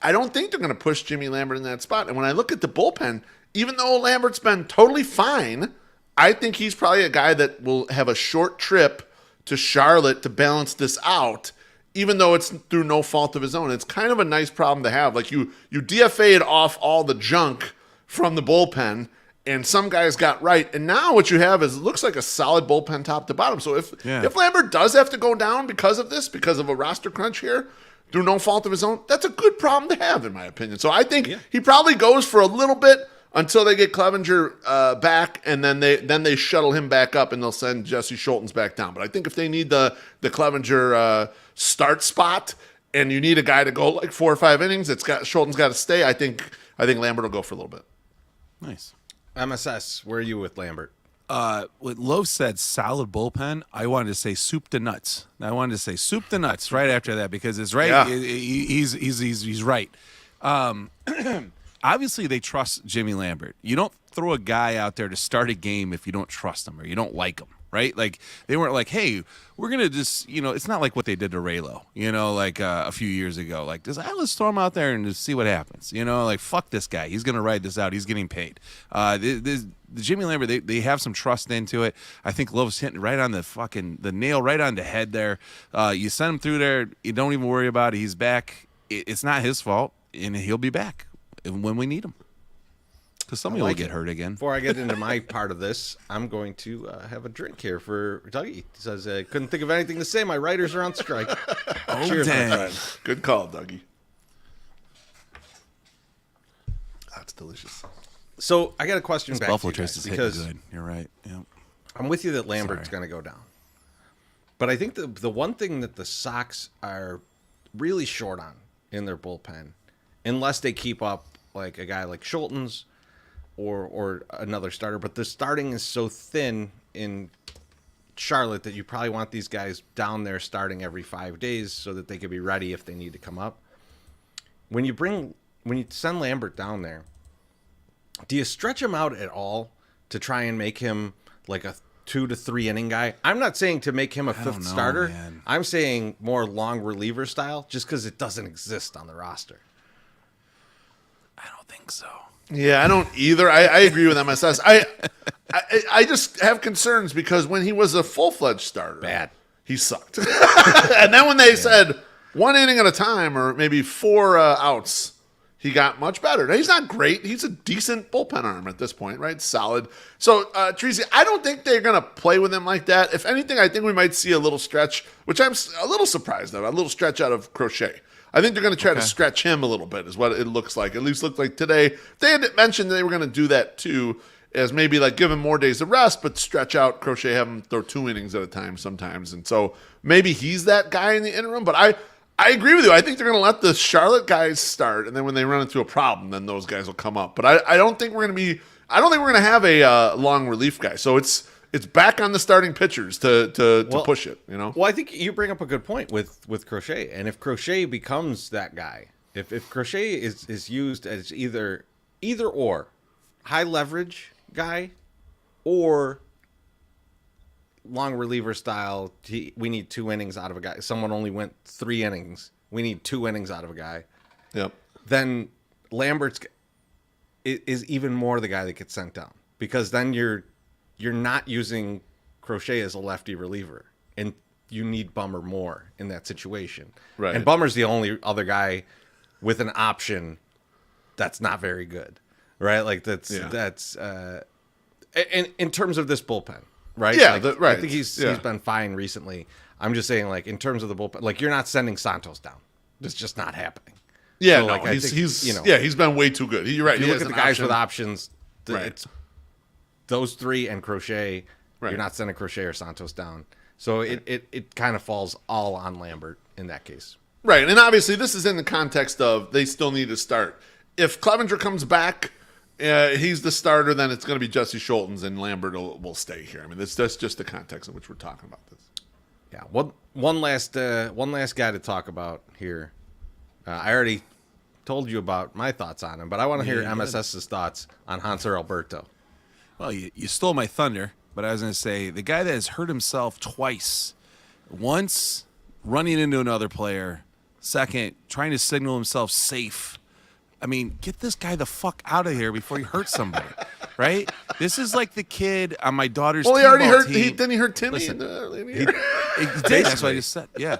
I don't think they're going to push Jimmy Lambert in that spot. And when I look at the bullpen, even though Lambert's been totally fine, I think he's probably a guy that will have a short trip to Charlotte to balance this out, even though it's through no fault of his own. It's kind of a nice problem to have. Like, you DFA'd off all the junk from the bullpen, and some guys got right. And now what you have is, it looks like a solid bullpen top to bottom. So if Lambert does have to go down because of this, because of a roster crunch here, through no fault of his own, that's a good problem to have, in my opinion. So I think he probably goes for a little bit until they get Clevenger back, and then they shuttle him back up, and they'll send Jesse Schultens back down. But I think if they need the Clevenger start spot, and you need a guy to go like 4 or 5 innings, Schulten's got to stay. I think Lambert will go for a little bit. Nice. MSS, where are you with Lambert? What Lowe said, solid bullpen. I wanted to say soup to nuts. Right after that because it's right. Yeah. He's right. Obviously, they trust Jimmy Lambert. You don't throw a guy out there to start a game if you don't trust him or you don't like him, right? Like, they weren't like, hey, we're going to just, it's not like what they did to Raylo, like a few years ago. Like, let's throw him out there and just see what happens. Like, fuck this guy. He's going to ride this out. He's getting paid. The Jimmy Lambert, they have some trust into it. I think Love's hitting right on the nail right on the head there. You send him through there. You don't even worry about it. He's back. It's not his fault, and he'll be back when we need him. Because somebody will get hurt again. Before I get into my part of this, I'm going to have a drink here for Dougie. He says, I couldn't think of anything to say. My writers are on strike. Cheers, dang. my friend. Good call, Dougie. That's delicious. So I got a question This back Buffalo to you Trace guys, is because hitting good. You're right. Yep. I'm with you that Lambert's going to go down. But I think the one thing that the Sox are really short on in their bullpen, unless they keep up like a guy like Schulten's or another starter, but the starting is so thin in Charlotte that you probably want these guys down there starting every 5 days so that they can be ready if they need to come up. When you send Lambert down there, do you stretch him out at all to try and make him like a 2 to 3 inning guy? I'm not saying to make him a fifth starter. Man. I'm saying more long reliever style, just because it doesn't exist on the roster. I don't think so. Yeah, I don't either. I agree with MSS. I just have concerns because when he was a full-fledged starter, Bad. he sucked. And then when they said 1 inning at a time or maybe 4 outs, he got much better. Now, he's not great. He's a decent bullpen arm at this point, right? Solid. So, Tracy, I don't think they're going to play with him like that. If anything, I think we might see a little stretch, which I'm a little surprised of, a little stretch out of Crochet. I think they're going to try to stretch him a little bit is what it looks like. At least looked like today. They had mentioned they were going to do that too, as maybe like give him more days of rest, but stretch out Crochet, have him throw 2 innings at a time sometimes. And so maybe he's that guy in the interim. But I agree with you. I think they're going to let the Charlotte guys start, and then when they run into a problem, then those guys will come up. But I don't think we're going to have a long relief guy. So it's back on the starting pitchers to push it, Well, I think you bring up a good point with Crochet. And if Crochet becomes that guy, if Crochet is used as either or high leverage guy or long reliever style, we need 2 innings out of a guy. Someone only went 3 innings. We need 2 innings out of a guy. Yep. Then Lambert's is even more the guy that gets sent down, because then you're not using Crochet as a lefty reliever, and you need Bummer more in that situation. Right. And Bummer's the only other guy with an option that's not very good, right? Like that's in terms of this bullpen, right? Yeah, like, right. I think he's been fine recently. I'm just saying, like, in terms of the bullpen, like, you're not sending Santos down. It's just not happening. Yeah, So, no, like, I think, he's been way too good. You're right. If you look at the guys with options, Right. it's those 3 and Crochet. Right. You're not sending Crochet or Santos down. So it kind of falls all on Lambert in that case. Right, and obviously this is in the context of they still need to start. If Clevenger comes back, he's the starter, then it's going to be Jesse Schulten's, and Lambert will stay here. I mean, that's just the context in which we're talking about this. Yeah. One last guy to talk about here. I already told you about my thoughts on him, but I want to hear MSS's thoughts on Hanser Alberto. Well, you stole my thunder, but I was going to say the guy that has hurt himself twice. Once running into another player. Second, trying to signal himself safe. I mean, get this guy the fuck out of here before he hurts somebody, right? This is like the kid on my daughter's team. Well, he already hurt. Team. Then he hurt Timmy. Listen, in the he did. That's what I just said. Yeah,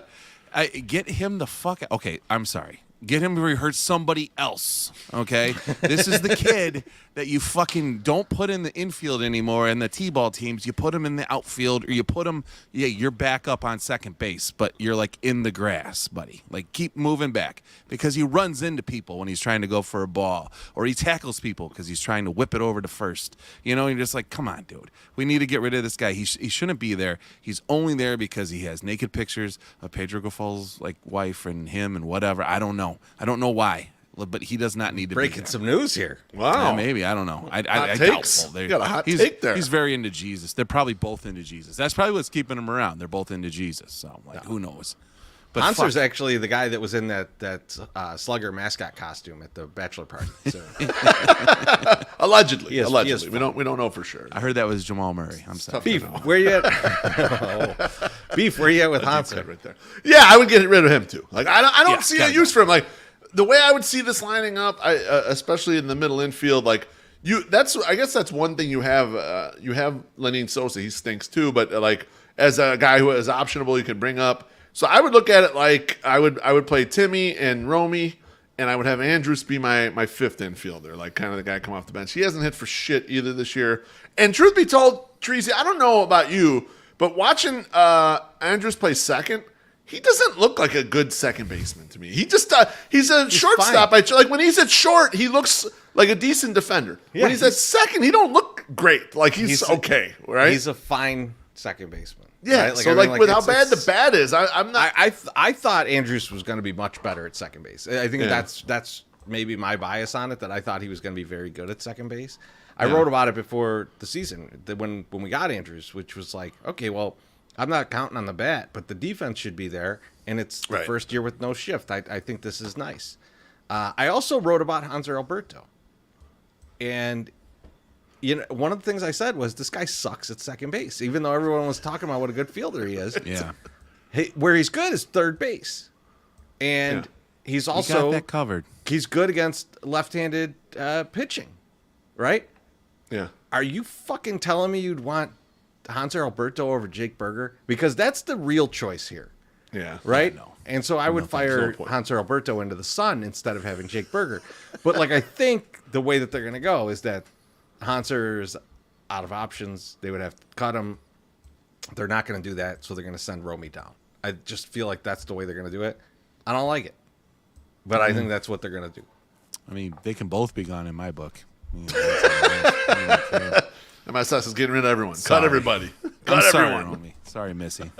get him the fuck out. Okay, I'm sorry. Get him where he hurts somebody else, okay? This is the kid that you fucking don't put in the infield anymore in the T-ball teams. You put him in the outfield, or you put him, you're back up on second base, but you're like in the grass, buddy. Like, keep moving back because he runs into people when he's trying to go for a ball, or he tackles people because he's trying to whip it over to first. You know, you're just like, come on, dude. We need to get rid of this guy. He shouldn't be there. He's only there because he has naked pictures of Pedro Grifol's like wife and him and whatever. I don't know. I don't know why, but he does not need to breaking be there. some news here. Wow. Yeah, maybe. I don't know. I takes. doubtful. You got a hot take there. He's very into Jesus. They're probably both into Jesus. That's probably what's keeping them around. They're both into Jesus. So, like, who knows? But Hanser's actually the guy that was in that Slugger mascot costume at the bachelor party. So. Allegedly. Yes, Allegedly. We don't know for sure. I heard that was Jamal Murray. I'm sorry. Beef, where you at? Beef, where you at with Hanser? Right there. Yeah, I would get rid of him too. Like I don't see a use for him. Like the way I would see this lining up, especially in the middle infield, like I guess that's one thing you have. You have Lenin Sosa. He stinks too, but like as a guy who is optionable, you can bring up. So I would look at it like I would play Timmy and Romy, and I would have Andrus be my fifth infielder, like kind of the guy come off the bench. He hasn't hit for shit either this year. And truth be told, Treasy, I don't know about you, but watching Andrus play second, he doesn't look like a good second baseman to me. He just he's a shortstop. Like when he's at short, he looks like a decent defender. Yeah, when he's at second, he don't look great. Like he's okay, right? He's a fine second baseman. Yeah, right? so with how bad the bat is, I'm not. I thought Andrus was going to be much better at second base. I think that's maybe my bias on it, that I thought he was going to be very good at second base. I wrote about it before the season when we got Andrus, which was like, okay, well, I'm not counting on the bat, but the defense should be there, and it's the first year with no shift. I think this is nice. I also wrote about Hanser Alberto, and one of the things I said was this guy sucks at second base, even though everyone was talking about what a good fielder he is. Yeah, where he's good is third base, and he's also got that covered. He's good against left-handed pitching, right? Yeah. Are you fucking telling me you'd want Hanser Alberto over Jake Berger? Because that's the real choice here. Yeah. Right? No. And so I would fire Hanser Alberto into the sun instead of having Jake Berger. But like I think the way that they're going to go is that Hanser's out of options. They would have to cut him. They're not going to do that, so they're going to send Romy down. I just feel like that's the way they're going to do it. I don't like it, but I think that's what they're going to do. I mean, they can both be gone in my book. MSS is getting rid of everyone. Sorry. Cut everybody. Cut I'm sorry, everyone. Romy. Sorry, Missy.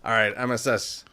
All right, MSS.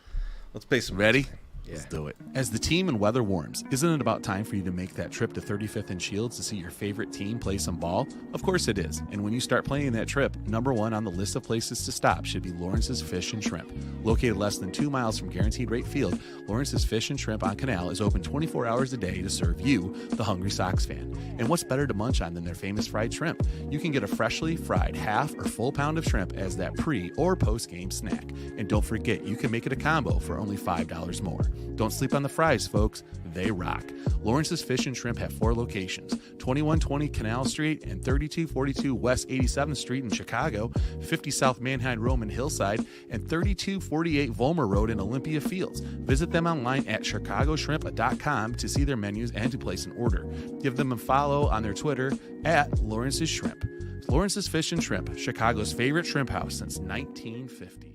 Let's pay some. Ready? Yeah. Let's do it. As the team and weather warms, isn't it about time for you to make that trip to 35th and Shields to see your favorite team play some ball? Of course it is. And when you start planning that trip, number one on the list of places to stop should be Lawrence's Fish and Shrimp. Located less than 2 miles from Guaranteed Rate Field, Lawrence's Fish and Shrimp on Canal is open 24 hours a day to serve you, the hungry Sox fan. And what's better to munch on than their famous fried shrimp? You can get a freshly fried half or full pound of shrimp as that pre- or post-game snack. And don't forget, you can make it a combo for only $5 more. Don't sleep on the fries, folks. They rock. Lawrence's Fish and Shrimp have 4 locations: 2120 Canal Street and 3242 West 87th Street in Chicago, 50 South Manheim Road in Hillside, and 3248 Volmer Road in Olympia Fields. Visit them online at chicagoshrimp.com to see their menus and to place an order. Give them a follow on their Twitter at Lawrence's Shrimp. Lawrence's Fish and Shrimp, Chicago's favorite shrimp house since 1950.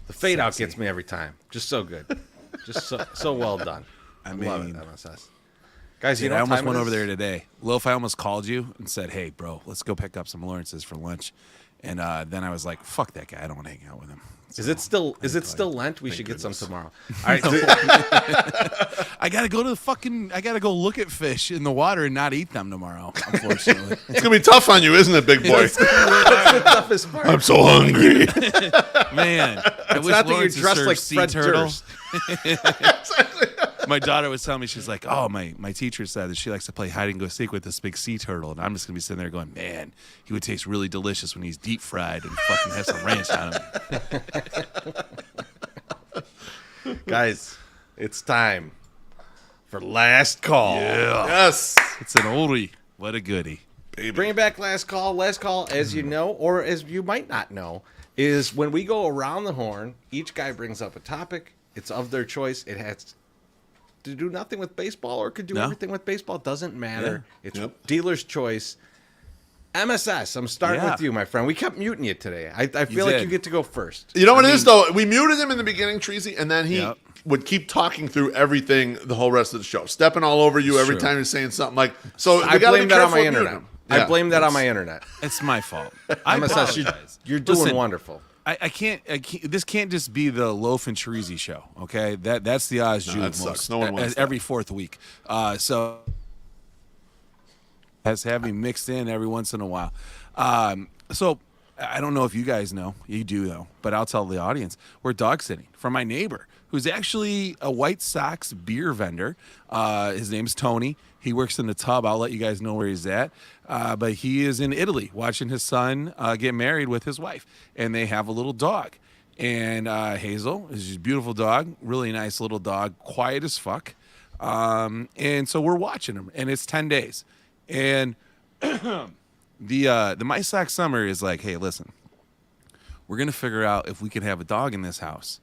The fade out gets me every time. Just so good. Just so well done. I love mean, it, MSS. Guys, you know I what almost time went it over is? there today. Loaf, I almost called you and said, hey, bro, let's go pick up some Lawrence's for lunch. And then I was like, fuck that guy. I don't want to hang out with him. So, Is it still Lent? We should get some tomorrow. All right. I gotta go look at fish in the water and not eat them tomorrow, unfortunately. It's going to be tough on you, isn't it, big boy? That's the toughest part. I'm so hungry. Man, I wish not that Lawrence you're dressed served like sea Fred turtle. Durst. My daughter was telling me, she's like, oh, my teacher said that she likes to play hide and go seek with this big sea turtle. And I'm just going to be sitting there going, man, he would taste really delicious when he's deep fried and fucking have some ranch on him. Guys, it's time for last call. Yeah. Yes. It's an oldie. What a goodie. baby. Bring it back last call. Last call, as you know, or as you might not know, is when we go around the horn, each guy brings up a topic. It's of their choice. It has to do nothing with baseball or could do everything with baseball. It doesn't matter. Yeah. It's dealer's choice. MSS, I'm starting with you, my friend. We kept muting you today. I feel like you get to go first. You know what it is, though? We muted him in the beginning, Treasy, and then he would keep talking through everything the whole rest of the show, stepping all over you every time you're saying something. Like, so I blame that on my internet. I blame that on my internet. It's my fault. MSS, you're doing wonderful. I can't. This can't just be the Loaf and Chirizi show, okay? That's the Oz Jew most no one wants every fourth week. So has having mixed in every once in a while. So I don't know if you guys know. You do though, but I'll tell the audience. We're dog sitting for my neighbor, who's actually a White Sox beer vendor. His name's Tony. He works in the tub. I'll let you guys know where he's at. But he is in Italy watching his son get married with his wife. And they have a little dog. And Hazel is a beautiful dog, really nice little dog, quiet as fuck. And so we're watching him. And it's 10 days. And the My Sox Summer is like, hey, listen, we're going to figure out if we can have a dog in this house.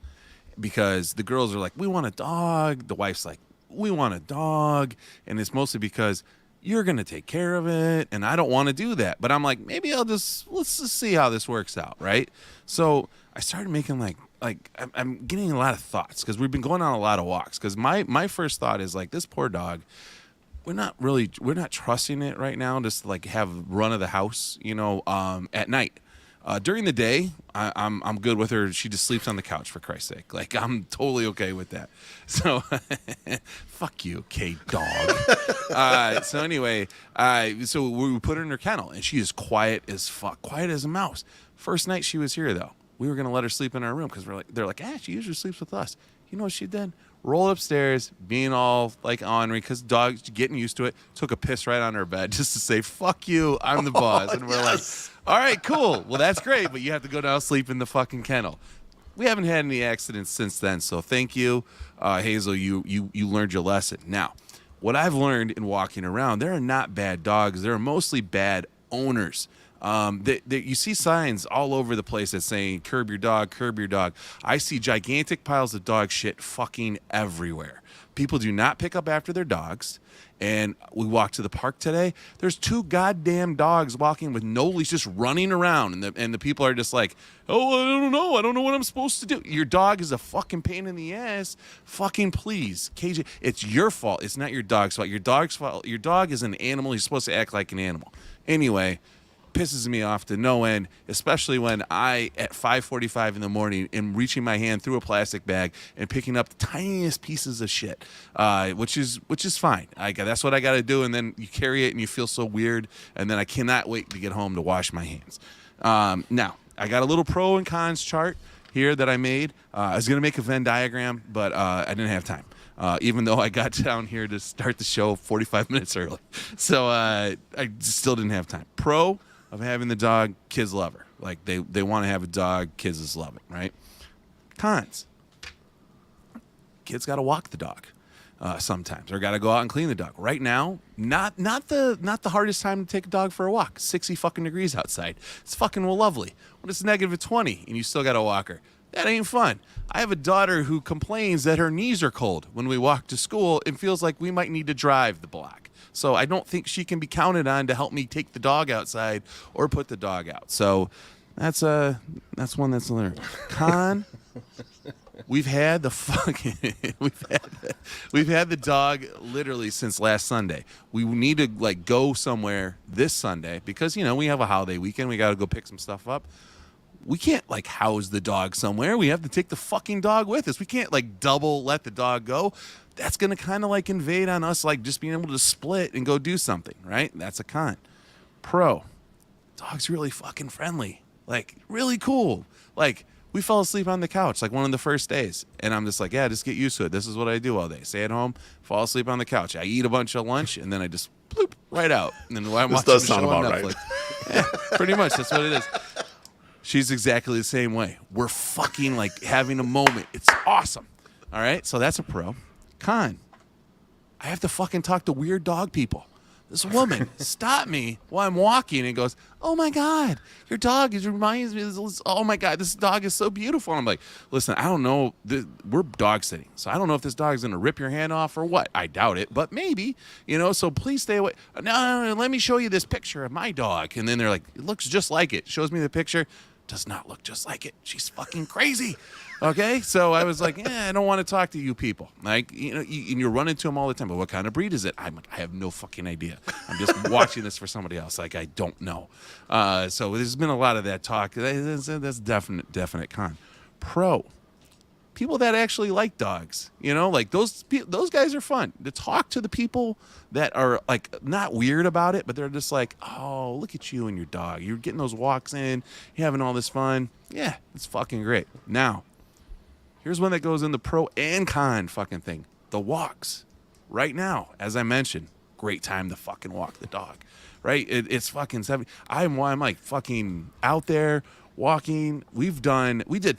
Because the girls are like, we want a dog. The wife's like, we want a dog. And it's mostly because you're going to take care of it. And I don't want to do that. But I'm like, maybe let's just see how this works out. Right. So I started making I'm getting a lot of thoughts because we've been going on a lot of walks. Because my first thought is like, this poor dog, we're not trusting it right now. Just to like have run of the house, at night. During the day, I'm good with her. She just sleeps on the couch, for Christ's sake. Like, I'm totally okay with that. So, fuck you, K-Dog. So anyway, so we put her in her kennel, and she is quiet as fuck, quiet as a mouse. First night she was here, though, we were going to let her sleep in our room because they're like, she usually sleeps with us. You know what she did? Rolled upstairs, being all like ornery because dogs getting used to it. Took a piss right on her bed just to say, "Fuck you, I'm the boss." And we're like, "All right, cool. Well, that's great, but you have to go down sleep in the fucking kennel." We haven't had any accidents since then, so thank you, Hazel. You learned your lesson. Now, what I've learned in walking around, there are not bad dogs. There are mostly bad owners. You see signs all over the place that saying curb your dog, curb your dog. I see gigantic piles of dog shit fucking everywhere. People do not pick up after their dogs. And we walked to the park today. There's 2 goddamn dogs walking with no leash, just running around. And the people are just like, oh, I don't know. I don't know what I'm supposed to do. Your dog is a fucking pain in the ass. Fucking please. KJ, it's your fault. It's not your dog's fault. Your dog's fault. Your dog is an animal. He's supposed to act like an animal. Anyway, pisses me off to no end, especially when I, at 5:45 in the morning, am reaching my hand through a plastic bag and picking up the tiniest pieces of shit, which is fine. That's what I got to do, and then you carry it and you feel so weird, and then I cannot wait to get home to wash my hands. Now, I got a little pro and cons chart here that I made. I was going to make a Venn diagram, but I didn't have time. Even though I got down here to start the show 45 minutes early. So I still didn't have time. Pro of having the dog, kids love her. Like, they want to have a dog, kids just love it, right? Cons. Kids got to walk the dog sometimes, or got to go out and clean the dog. Right now, not the hardest time to take a dog for a walk. 60 fucking degrees outside. It's fucking lovely. When it's negative 20 and you still got to walk her, that ain't fun. I have a daughter who complains that her knees are cold when we walk to school and feels like we might need to drive the block. So I don't think she can be counted on to help me take the dog outside or put the dog out. So that's one that's learned. Con, we've had the dog literally since last Sunday. We need to go somewhere this Sunday because we have a holiday weekend. We got to go pick some stuff up. We can't house the dog somewhere. We have to take the fucking dog with us. We can't double let the dog go. That's going to kind of invade on us, just being able to split and go do something, right? That's a con. Pro, dog's really fucking friendly, really cool. We fell asleep on the couch one of the first days, and I'm just just get used to it. This is what I do all day. Stay at home, fall asleep on the couch. I eat a bunch of lunch, and then I just bloop right out. And then I'm watching the show on Netflix. Yeah, pretty much. That's what it is. She's exactly the same way. We're fucking having a moment. It's awesome. All right, so that's a pro. Con, I have to fucking talk to weird dog people. This woman stopped me while I'm walking and goes, "Oh my God, your dog reminds me of this. Oh my God, this dog is so beautiful." And I'm like, "Listen, I don't know. We're dog sitting, so I don't know if this dog is gonna rip your hand off or what. I doubt it, but maybe, So please stay away. No, let me show you this picture of my dog." And then they're like, "It looks just like it." Shows me the picture. Does not look just like it. She's fucking crazy. Okay, so I was like, I don't want to talk to you people. Like, you run into them all the time. But what kind of breed is it? I'm like, I have no fucking idea. I'm just watching this for somebody else. Like, I don't know. So there's been a lot of that talk. That's definite con. Pro. People that actually like dogs, like those guys are fun to talk to. The people that are like not weird about it, but they're just like, "Oh, look at you and your dog. You're getting those walks in, you're having all this fun. Yeah, it's fucking great." Now, here's one that goes in the pro and con fucking thing. The walks. Right now, as I mentioned, great time to fucking walk the dog. Right? It's fucking 70. I'm like fucking out there walking. We did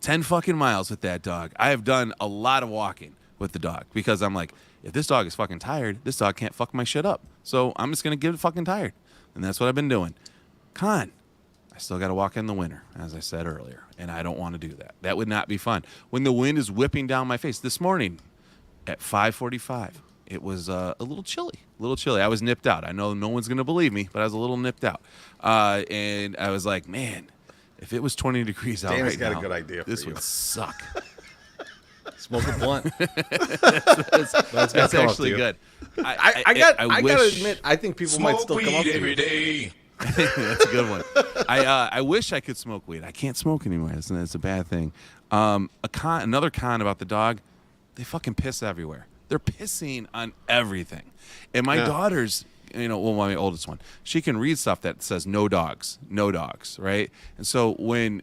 10 fucking miles with that dog. I have done a lot of walking with the dog because I'm like, if this dog is fucking tired, this dog can't fuck my shit up. So I'm just going to get it fucking tired. And that's what I've been doing. Con, I still got to walk in the winter, as I said earlier. And I don't want to do that. That would not be fun. When the wind is whipping down my face. This morning at 5:45, it was a little chilly. I was nipped out. I know no one's going to believe me, but I was a little nipped out. And I was like, man, if it was 20 degrees out Danny's right got now, a good idea for this you. would suck. Smoke a blunt. That's actually good. I gotta admit, I think people might still come up to every you. day. That's a good one. I wish I could smoke weed. I can't smoke anymore. That's a bad thing. Another con about the dog, they fucking piss everywhere. They're pissing on everything. And my daughter's, my oldest one, she can read stuff that says no dogs, right? And so when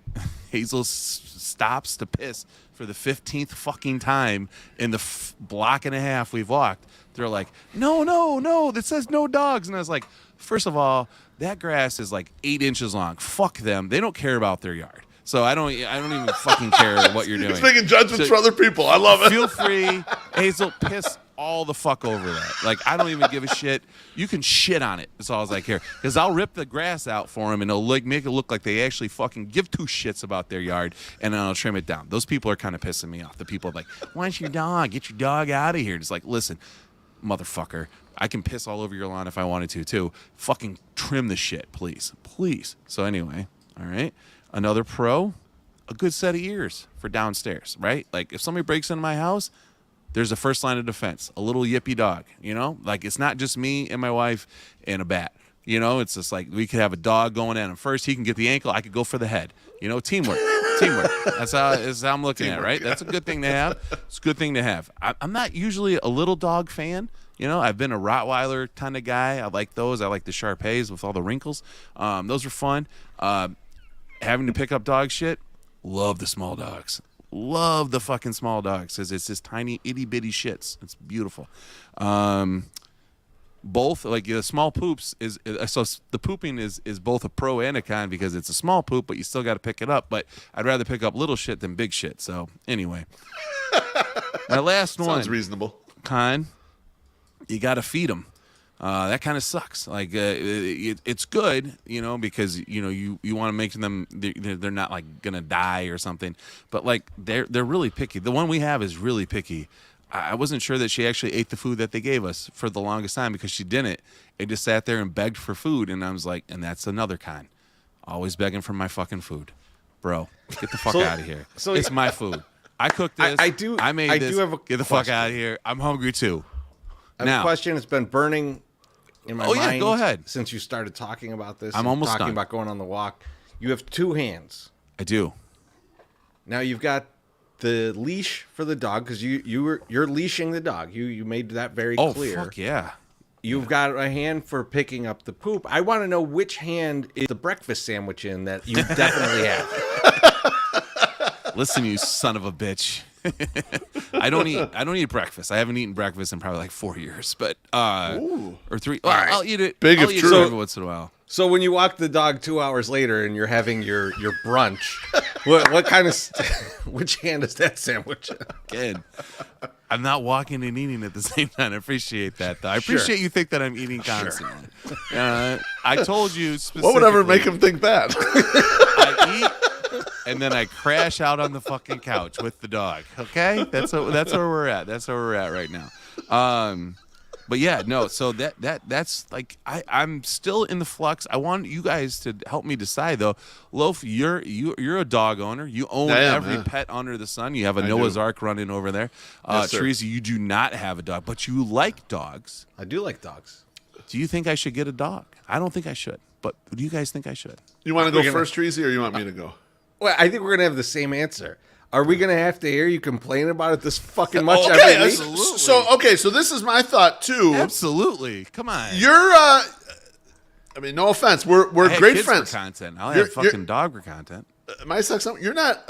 Hazel stops to piss for the 15th fucking time in the block and a half we've walked, they're like, no, that says no dogs. And I was like, first of all, that grass is like 8 inches long. Fuck them. They don't care about their yard. So I don't even fucking care what you're doing. He's making judgments for other people. I love it. Feel free, Hazel, piss all the fuck over that. Like, I don't even give a shit. You can shit on it. That's all I care. Because I'll rip the grass out for them, and it'll make it look like they actually fucking give two shits about their yard, and then I'll trim it down. Those people are kind of pissing me off. The people are like, why's your dog? Get your dog out of here. It's like, listen, motherfucker, I can piss all over your lawn if I wanted to, too. Fucking trim the shit, please. Please. So anyway, all right. Another pro, a good set of ears for downstairs, right? Like, if somebody breaks into my house, there's a first line of defense, a little yippy dog, Like, it's not just me and my wife and a bat, It's just like we could have a dog going at him first. He can get the ankle. I could go for the head, Teamwork. That's how I'm looking at it, right? That's a good thing to have. It's a good thing to have. I'm not usually a little dog fan. I've been a Rottweiler kind of guy. I like those. I like the Shar-Peis with all the wrinkles. Those are fun. Having to pick up dog shit, love the small dogs. Love the fucking small dogs because it's just tiny itty bitty shits. It's beautiful. Both, like, the small poops is so the pooping is both a pro and a con because it's a small poop, but you still got to pick it up. But I'd rather pick up little shit than big shit. So anyway, my last one sounds reasonable. Con, you got to feed them. That kind of sucks. Like, it's good, because you want to make them they're not like gonna die or something. But like they're really picky. The one we have is really picky. I wasn't sure that she actually ate the food that they gave us for the longest time because she didn't. It just sat there and begged for food, and I was like, and that's another con. Always begging for my fucking food, bro. Get the fuck out of here. So it's my food. I cooked this. I made this. Get the fuck out of here. I'm hungry too. I have a question. It's been burning in my mind. Yeah, go ahead. Since you started talking about this, I'm almost talking done. about going on the walk. You have two hands. I do. Now you've got the leash for the dog because you're leashing the dog. You made that very clear. Oh fuck yeah. You've got a hand for picking up the poop. I want to know which hand is the breakfast sandwich in that you definitely have. Listen, you son of a bitch. I don't eat breakfast. I haven't eaten breakfast in probably like 4 years, but or 3. Well, right. I'll eat it. Big I'll if eat true. it every once in a while. So when you walk the dog 2 hours later and you're having your brunch, what kind of which hand is that sandwich? Again, I'm not walking and eating at the same time. I appreciate that, though. I appreciate you think that I'm eating constantly. I told you specifically. What would ever make him think that? I eat, and then I crash out on the fucking couch with the dog. Okay, that's where we're at. That's where we're at right now. But yeah, no. So that's like I'm still in the flux. I want you guys to help me decide, though. Loaf, you're a dog owner. You own every pet under the sun. You have a Noah's Ark running over there. Yes, Teresa, you do not have a dog, but you like dogs. I do like dogs. Do you think I should get a dog? I don't think I should. But do you guys think I should? You want to go first, Teresa, or you want me to go? Well, I think we're gonna have the same answer. Are we going to have to hear you complain about it this fucking much every week? Absolutely. So this is my thought, too. Absolutely. Come on. You're, I mean, no offense. We're great friends. For content. I'll have fucking dog for content. My sex, you're not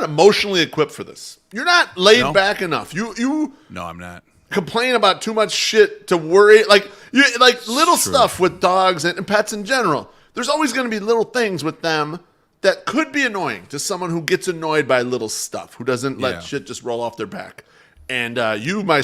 emotionally equipped for this. You're not laid back enough. You No, I'm not. Complain about too much shit to worry. Like little stuff with dogs and pets in general. There's always going to be little things with them that could be annoying to someone who gets annoyed by little stuff, who doesn't let shit just roll off their back. And you, my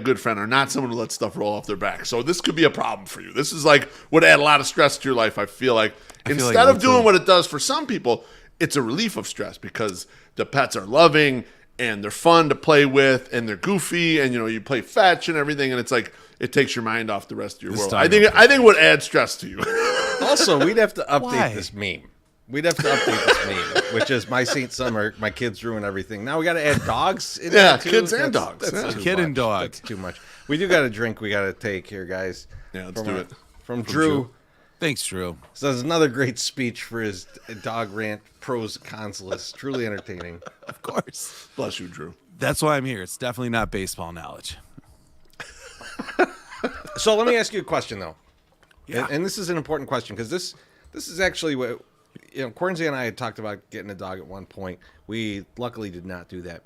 good friend, are not someone who lets stuff roll off their back. So this could be a problem for you. This is would add a lot of stress to your life, I feel like. Instead of doing what it does for some people, it's a relief of stress because the pets are loving and they're fun to play with and they're goofy and, you play fetch and everything. And it's like, it takes your mind off the rest of your world. I think it would add stress to you. Also, we'd have to update this meme. We'd have to update this meme, which is my Saint Summer, my kids ruin everything. Now we got to add dogs in there too. Kids and dogs. That's kid and dog. That's too much. We do got a drink we got to take here, guys. Yeah, let's do it. From Drew. Thanks, Drew. So that's another great speech for his dog rant, pros and cons list. Truly entertaining. Of course. Bless you, Drew. That's why I'm here. It's definitely not baseball knowledge. So let me ask you a question, though. Yeah. And this is an important question because this is actually what... Cornsey and I had talked about getting a dog at one point. We luckily did not do that.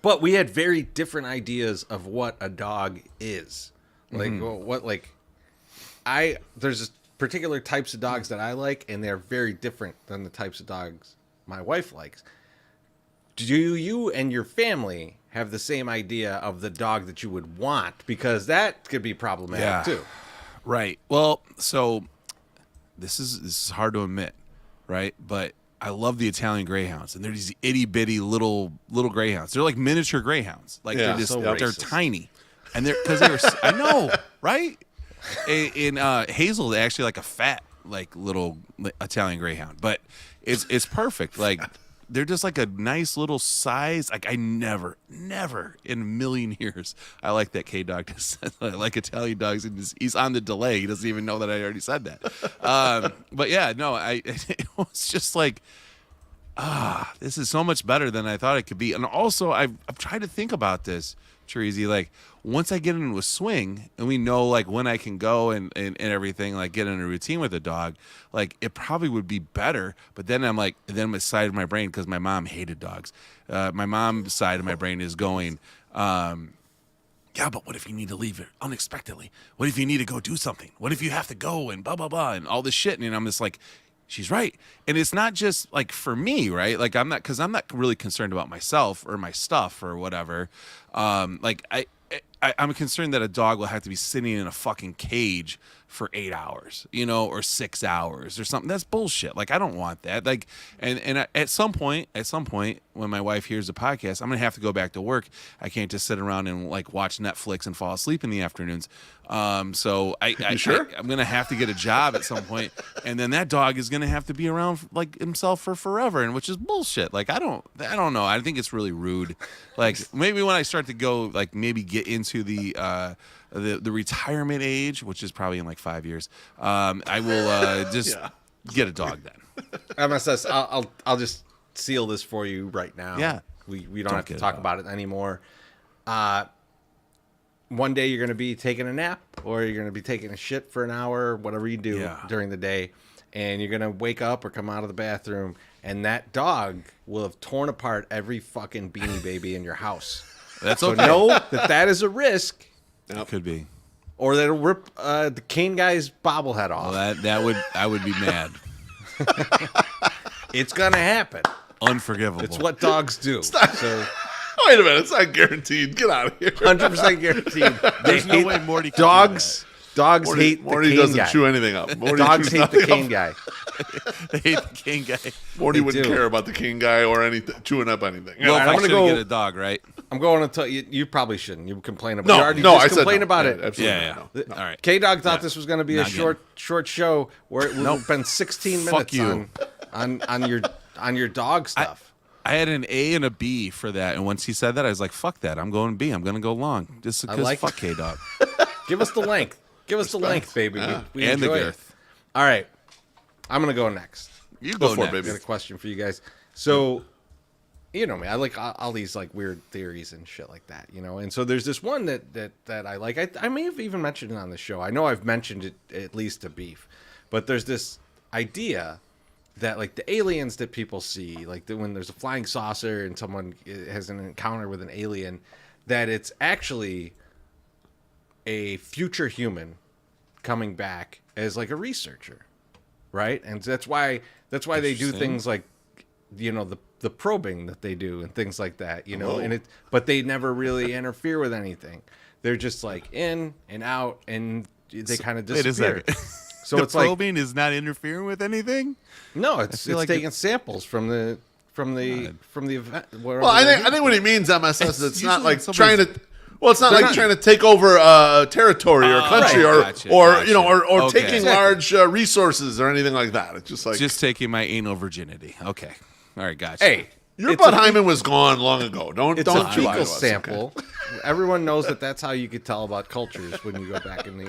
But we had very different ideas of what a dog is. There's particular types of dogs that I like, and they're very different than the types of dogs my wife likes. Do you and your family have the same idea of the dog that you would want? Because that could be problematic too. Right. Well, so... This is hard to admit, right? But I love the Italian Greyhounds, and they're these itty bitty little greyhounds. They're like miniature greyhounds, they're just they're tiny, and I know, right? In Hazel, they're actually like a fat little Italian Greyhound, but it's perfect. They're just like a nice little size. I never in a million years. I like that K-Dog just said I like Italian dogs, and he's on the delay. He doesn't even know that I already said that. But yeah, no, it was just this is so much better than I thought it could be. And also, I've tried to think about this, Teresi. Once I get into a swing and we know when I can go and everything, get in a routine with a dog, it probably would be better. But then then my side of my brain, because my mom hated dogs, my mom's side of my brain is going, yeah, but what if you need to leave it unexpectedly? What if you need to go do something? What if you have to go and blah, blah, blah, and all this shit? And I'm just she's right. And it's not just for me, right? I'm not really concerned about myself or my stuff or whatever. I'm concerned that a dog will have to be sitting in a fucking cage for 8 hours, or 6 hours or something. That's bullshit. I don't want that. And at some point, when my wife hears the podcast, I'm going to have to go back to work. I can't just sit around and watch Netflix and fall asleep in the afternoons. So I'm going to have to get a job at some point, and then that dog is going to have to be around himself for forever, and which is bullshit. I don't know. I think it's really rude. Maybe when I start to go, maybe get into the retirement age, which is probably in 5 years, I will just get a dog then. MSS, I'll just seal this for you right now. Yeah, we don't have to talk about it anymore. One day you're going to be taking a nap, or you're going to be taking a shit for an hour, whatever you do during the day, and you're going to wake up or come out of the bathroom, and that dog will have torn apart every fucking Beanie Baby in your house. That's so okay. know that is a risk. It could be. or that'll rip the Kane guy's bobblehead off. Well, I would be mad. It's gonna happen. Unforgivable. It's what dogs do. So Wait a minute, it's not guaranteed. Get out of here. 100% guaranteed. There's no way Morty can Dogs hate Morty the Kane doesn't guy. chew anything up. Morty Dogs chews hate the nothing Kane up. guy. They hate the King guy. Morty They wouldn't do. care about the King guy or anything, chewing up anything. Well, All right, I I'm should gonna go- get a dog, right? I'm going to tell you. You probably shouldn't. You complain about. No, you already no, just I said complained no. about Yeah, it. absolutely Yeah. no. All right. K Dog thought this was going to be a Not getting short show where it would have been 16 Fuck minutes you. on your dog stuff. I had an A and a B for that, and once he said that, I was like, "Fuck that! I'm going B. I'm going to go long, just because like fuck it. K Dog Give us the length. Give us the length, baby. Yeah. We and the enjoy it. girth." All right, I'm going to go next. You Go go for it, next. I got a question for you guys. So, you know me, I like all these like weird theories and shit like that, you know. And so there's this one that I like. I may have even mentioned it on the show. I know I've mentioned it at least to Beef, but there's this idea that like the aliens that people see, like when there's a flying saucer and someone has an encounter with an alien, that it's actually a future human coming back as like a researcher, right? And that's why they do Interesting. things like, you know, the probing that they do and things like that, you know. Oh. And but they never really interfere with anything. They're just like in and out, and they kind of Wait a disappear. second. So The it's like probing is not interfering with anything. no, it's feel like taking samples from the event. Well, I think what he means, MSS, is it's not usually like somebody's- trying to. Well, it's not They're like not- trying to take over a territory or country right. or Gotcha. you know or Okay. taking Exactly. large resources or anything like that. It's just like Just taking my anal virginity. Okay. All right, gotcha. Hey, your it's butt a- hymen was gone long ago. Don't It's don't a lie to fecal us, sample. Everyone knows that that's how you could tell about cultures when you go back in the.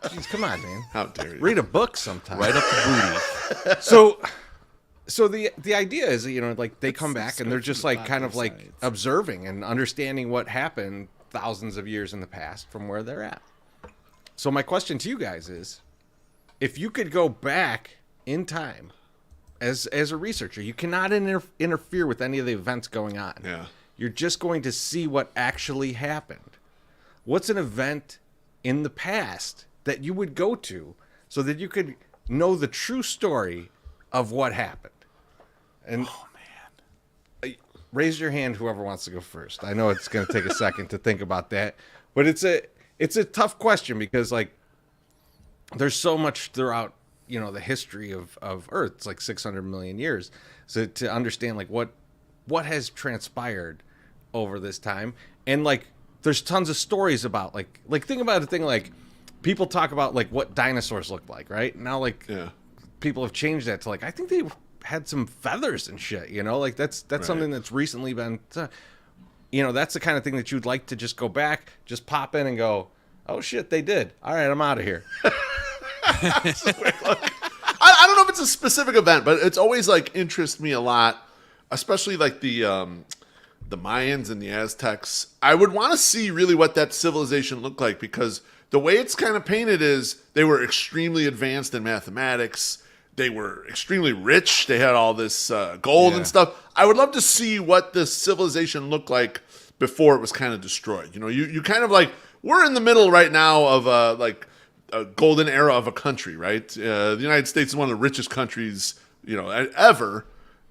Jeez, come on, man. How dare you? Read a book sometime. Right up the booty. So the idea is, you know, like they come back and they're just like kind of like sides. observing and understanding what happened thousands of years in the past from where they're at. So my question to you guys is, if you could go back in time as a researcher, you cannot interfere with any of the events going on. Yeah. You're just going to see what actually happened. What's an event in the past that you would go to so that you could know the true story of what happened? And raise your hand, whoever wants to go first. I know it's going to take a second to think about that, but it's a tough question because like there's so much throughout, you know, the history of Earth. It's like 600 million years. So to understand like what has transpired over this time, and like there's tons of stories about like think about a thing like people talk about like what dinosaurs looked like, right? Now like Yeah. people have changed that to like I think they had some feathers and shit, you know, like that's something that's recently been you know, that's the kind of thing that you'd like to just go back, just pop in and go, oh shit, they did, all right, I'm out of here. I don't know if it's a specific event, but it's always like interests me a lot, especially like the Mayans and the Aztecs. I would want to see really what that civilization looked like because the way it's kind of painted is they were extremely advanced in mathematics. They were extremely rich. They had all this gold and stuff. I would love to see what this civilization looked like before it was kind of destroyed. You know, you kind of like we're in the middle right now of like a golden era of a country, right? The United States is one of the richest countries, you know, ever.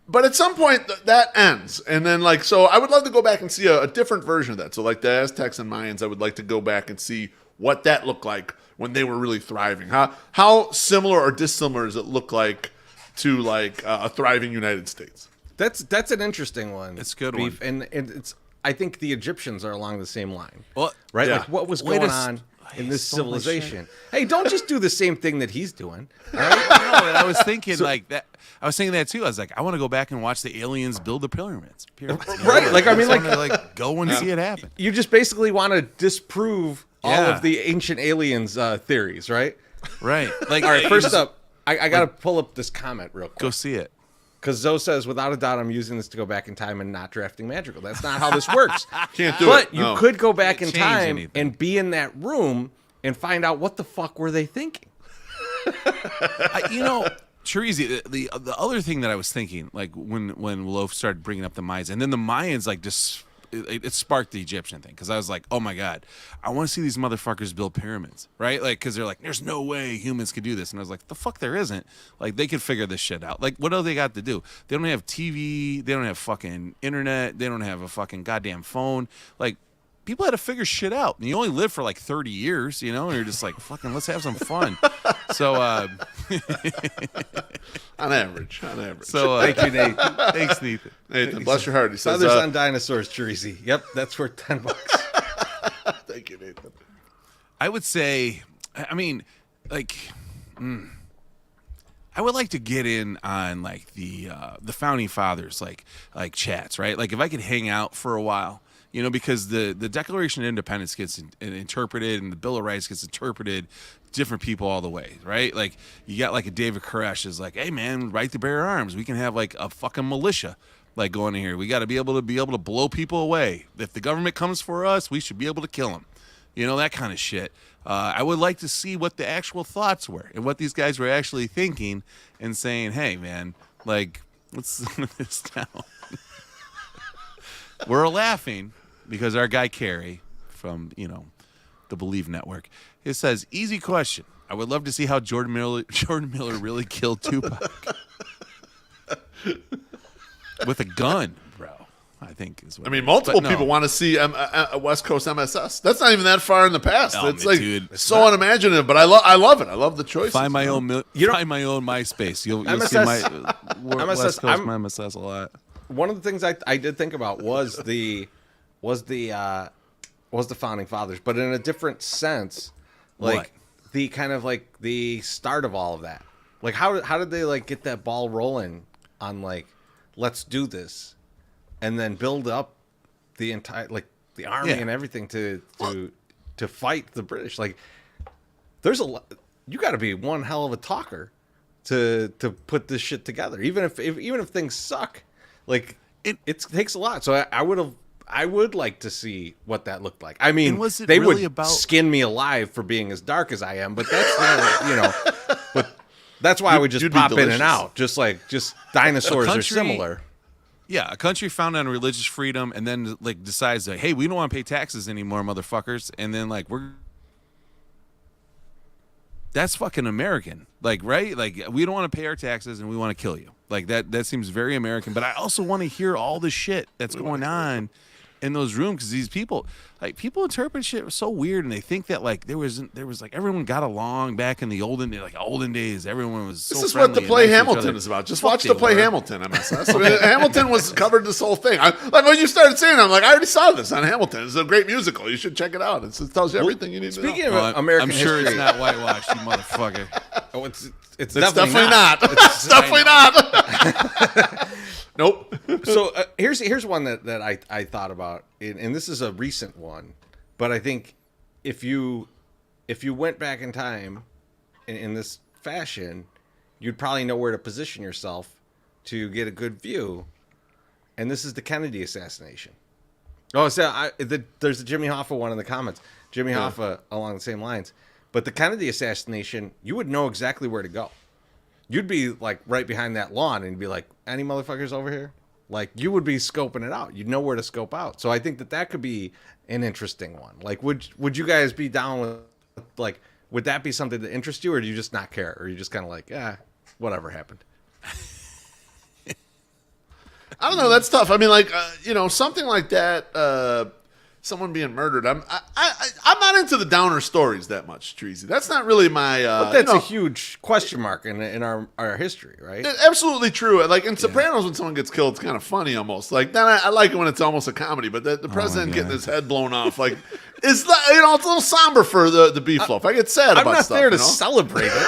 But at some point that ends, and then like so, I would love to go back and see a different version of that. So like the Aztecs and Mayans, I would like to go back and see what that looked like when they were really thriving. How similar or dissimilar does it look like to like a thriving United States? That's an interesting one. It's a good Beef. one. And it's I think the Egyptians are along the same line. Well, right? yeah. Like what was Wait going a s- on in I this stole my civilization? Hey, don't just do the same thing that he's doing. All right? No, and I was thinking like that. I was thinking that too. I was like, I want to go back and watch the aliens build the pyramids. You know? Right, like, I mean, just wanna, go and see it happen. You just basically want to disprove all Yeah. of the ancient aliens theories, right? Right. Like, All right, first up, I got to pull up this comment real quick. go see it. Because Zoe says, without a doubt, I'm using this to go back in time and not drafting Magical. That's not how this works. Can't do But it. you No. could go back in Can't change time anything. and be in that room and find out what the fuck were they thinking. You know, Cheesy, the other thing that I was thinking, like when Loaf started bringing up the Mayans, and then the Mayans like just it sparked the Egyptian thing because I was like, oh my God, I want to see these motherfuckers build pyramids, right? Like, because they're like, there's no way humans could do this, and I was like, the fuck there isn't. Like, they could figure this shit out. Like, what else they got to do? They don't have TV, they don't have fucking internet, they don't have a fucking goddamn phone. Like, people had to figure shit out. And you only live for like 30 years, you know, and you're just like, fucking, let's have some fun. So, on average. So, thank you, Nate. Thanks, Nathan. Nathan, bless your heart. He says, Feathers on dinosaurs, Teresi. Yep, that's worth $10. Thank you, Nathan. I would say, I mean, like, I would like to get in on like the founding fathers, like chats, right? Like, if I could hang out for a while. You know, because the Declaration of Independence gets interpreted and the Bill of Rights gets interpreted different people all the way, right? Like, you got like a David Koresh is like, hey man, right to bear arms. We can have like a fucking militia like going in here. We got to be able to blow people away. If the government comes for us, we should be able to kill them. You know, that kind of shit. I would like to see what the actual thoughts were and what these guys were actually thinking and saying, hey man, like, let's simmer this down. We're laughing. Because our guy Kerry from, you know, the Believe Network, it says, easy question. I would love to see how Jordan Miller really killed Tupac. With a gun, bro. I think is what. I mean, multiple people want to see a West Coast MSS. That's not even that far in the past. It's like so unimaginative, but I love it. I love the choices. Find my own MySpace. You'll see my West Coast MSS a lot. One of the things I did think about was the founding fathers, but in a different sense, like what? The kind of like the start of all of that. Like how did they like get that ball rolling on like, let's do this, and then build up the entire like the army and everything to fight the British. Like, there's a lot. You got to be one hell of a talker to put this shit together, even if things suck. Like it takes a lot. So I would like to see what that looked like. I mean, they really would skin me alive for being as dark as I am, but that's not, you know. But that's why I would just pop in and out, just dinosaurs are similar. Yeah, a country founded on religious freedom, and then like decides that, hey, we don't want to pay taxes anymore, motherfuckers, and then like that's fucking American, like, right? Like, we don't want to pay our taxes, and we want to kill you. Like that seems very American. But I also want to hear all the shit that's going on in those rooms, because these people interpret shit so weird, and they think that like there was like everyone got along back in the olden days. Everyone was so this is friendly. what the play Hamilton is about. Just watch the play Hamilton, MSS. I mean, Hamilton was covered this whole thing. Like when you started saying, I'm like, I already saw this on Hamilton. It's a great musical. You should check it out. It tells you everything you need to know. Speaking of American I'm sure history, it's not whitewashed, you motherfucker. Oh, it's definitely not. It's definitely not. Nope. So here's one that I thought about, and this is a recent one, but I think if you went back in time in this fashion, you'd probably know where to position yourself to get a good view. And this is the Kennedy assassination. Oh, so there's the Jimmy Hoffa one in the comments. Jimmy Hoffa along the same lines. But the Kennedy assassination, you would know exactly where to go. You'd be like right behind that lawn and be like, any motherfuckers over here? Like, you would be scoping it out. You'd know where to scope out. So I think that could be an interesting one. Like, would you guys be down with, like, would that be something that interests you, or do you just not care? Or are you just kind of like, whatever happened? I don't know. That's tough. I mean, like, something like that, someone being murdered. I'm not into the downer stories that much, Treasy. That's not really my. But that's a huge question mark in our history, right? Absolutely true. Like in Sopranos, when someone gets killed, it's kind of funny almost. Like then I like it when it's almost a comedy. But the president getting his head blown off, like, it's a little somber for the beef loaf. I get sad about stuff. I'm not there to celebrate it.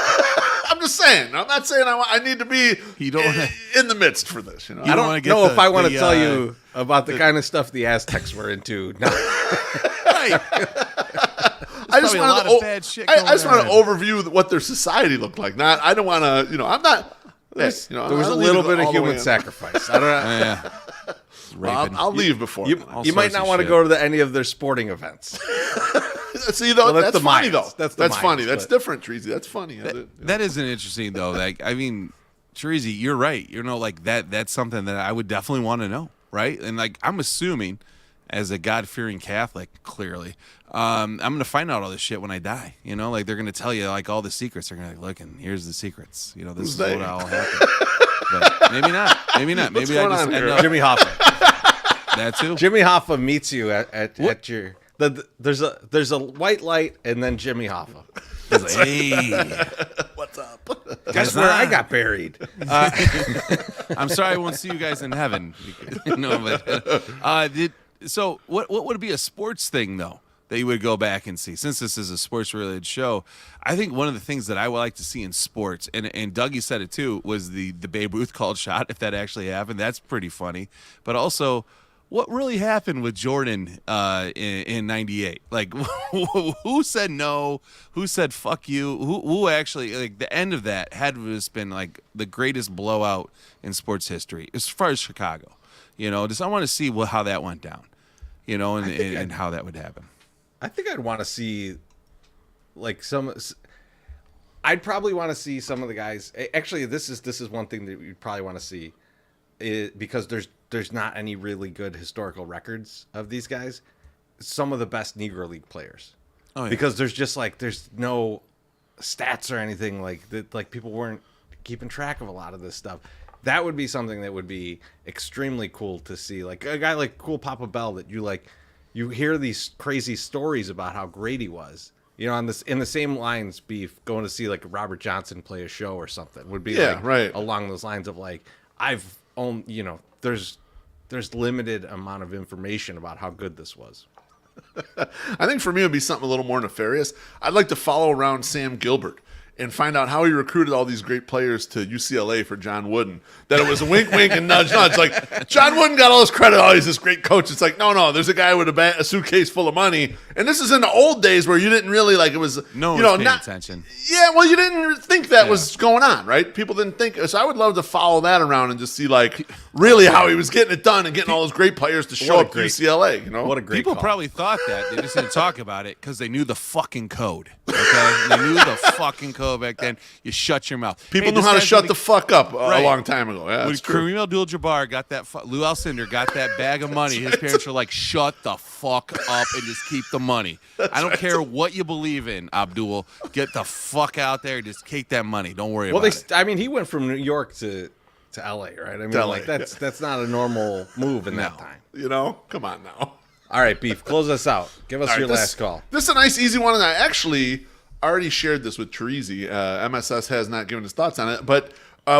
I'm just saying. I'm not saying I need to be in the midst for this. I don't know if I want to tell you about the kind of stuff the Aztecs were into. No. Right. I just want to overview what their society looked like. I don't want to. I'm not. There was a little bit of human sacrifice. I don't know. I'll leave before. You might not want to go to any of their sporting events. See, though, that's funny, though. That's funny. That's different, Treasy. That's funny. That isn't interesting, though. Like, I mean, Treasy, you're right. Like that's something that I would definitely want to know, right? And like, I'm assuming as a God-fearing Catholic, clearly, I'm going to find out all this shit when I die. Like they're going to tell you like all the secrets. They're going to look, and here's the secrets. This is what all happened. But maybe not. Maybe not. Maybe I just end up Jimmy Hoffa. That too. Jimmy Hoffa meets you at your. There's a white light and then Jimmy Hoffa. He's like, hey, What's up? Guess where I got buried. I'm sorry I won't see you guys in heaven. So what would be a sports thing though that you would go back and see? Since this is a sports related show, I think one of the things that I would like to see in sports, and Dougie said it too, was the Babe Ruth called shot. If that actually happened, that's pretty funny. But also, what really happened with Jordan in '98? Like, who said no? Who said fuck you? Who actually, like, the end of that had to have been like the greatest blowout in sports history as far as Chicago. Just I want to see how that went down. And how that would happen. I think I'd want to see, like, I'd probably want to see some of the guys. Actually, this is one thing that you'd probably want to see, because there's not any really good historical records of these guys. Some of the best Negro League players, because there's no stats or anything like that. Like, people weren't keeping track of a lot of this stuff. That would be something that would be extremely cool to see. Like a guy like Cool Papa Bell, that you hear these crazy stories about how great he was. In the same lines, Beef, going to see like Robert Johnson play a show or something would be right along those lines of like, there's limited amount of information about how good this was. I think for me it would be something a little more nefarious. I'd like to follow around Sam Gilbert and find out how he recruited all these great players to UCLA for John Wooden. That it was a wink, wink, and nudge, nudge. Like, John Wooden got all this credit. Oh, he's this great coach. It's like, no, there's a guy with a suitcase full of money. And this is in the old days where you didn't really, like, it was, paying attention. Yeah, well, you didn't think that was going on, right? People didn't think. So I would love to follow that around and just see, like, really how he was getting it done and getting all those great players to show up at UCLA. What a great People call. probably thought that. They just didn't talk about it because they knew the fucking code. Okay? They knew the fucking code back then. You shut your mouth. People knew how to shut the fuck up a long time ago. Yeah, when Kareem Abdul-Jabbar got that, Lou Alcindor got that bag of money, his parents were like, shut the fuck up and just keep the money. I don't care what you believe in, Abdul. Get the fuck out there. Just take that money. Don't worry about it. I mean, he went from New York to LA, right? I mean, like, that's not a normal move in that time. Come on now. All right, Beef, close us out. Give us your last call. This is a nice, easy one, and I actually already shared this with Terezi. MSS has not given his thoughts on it, but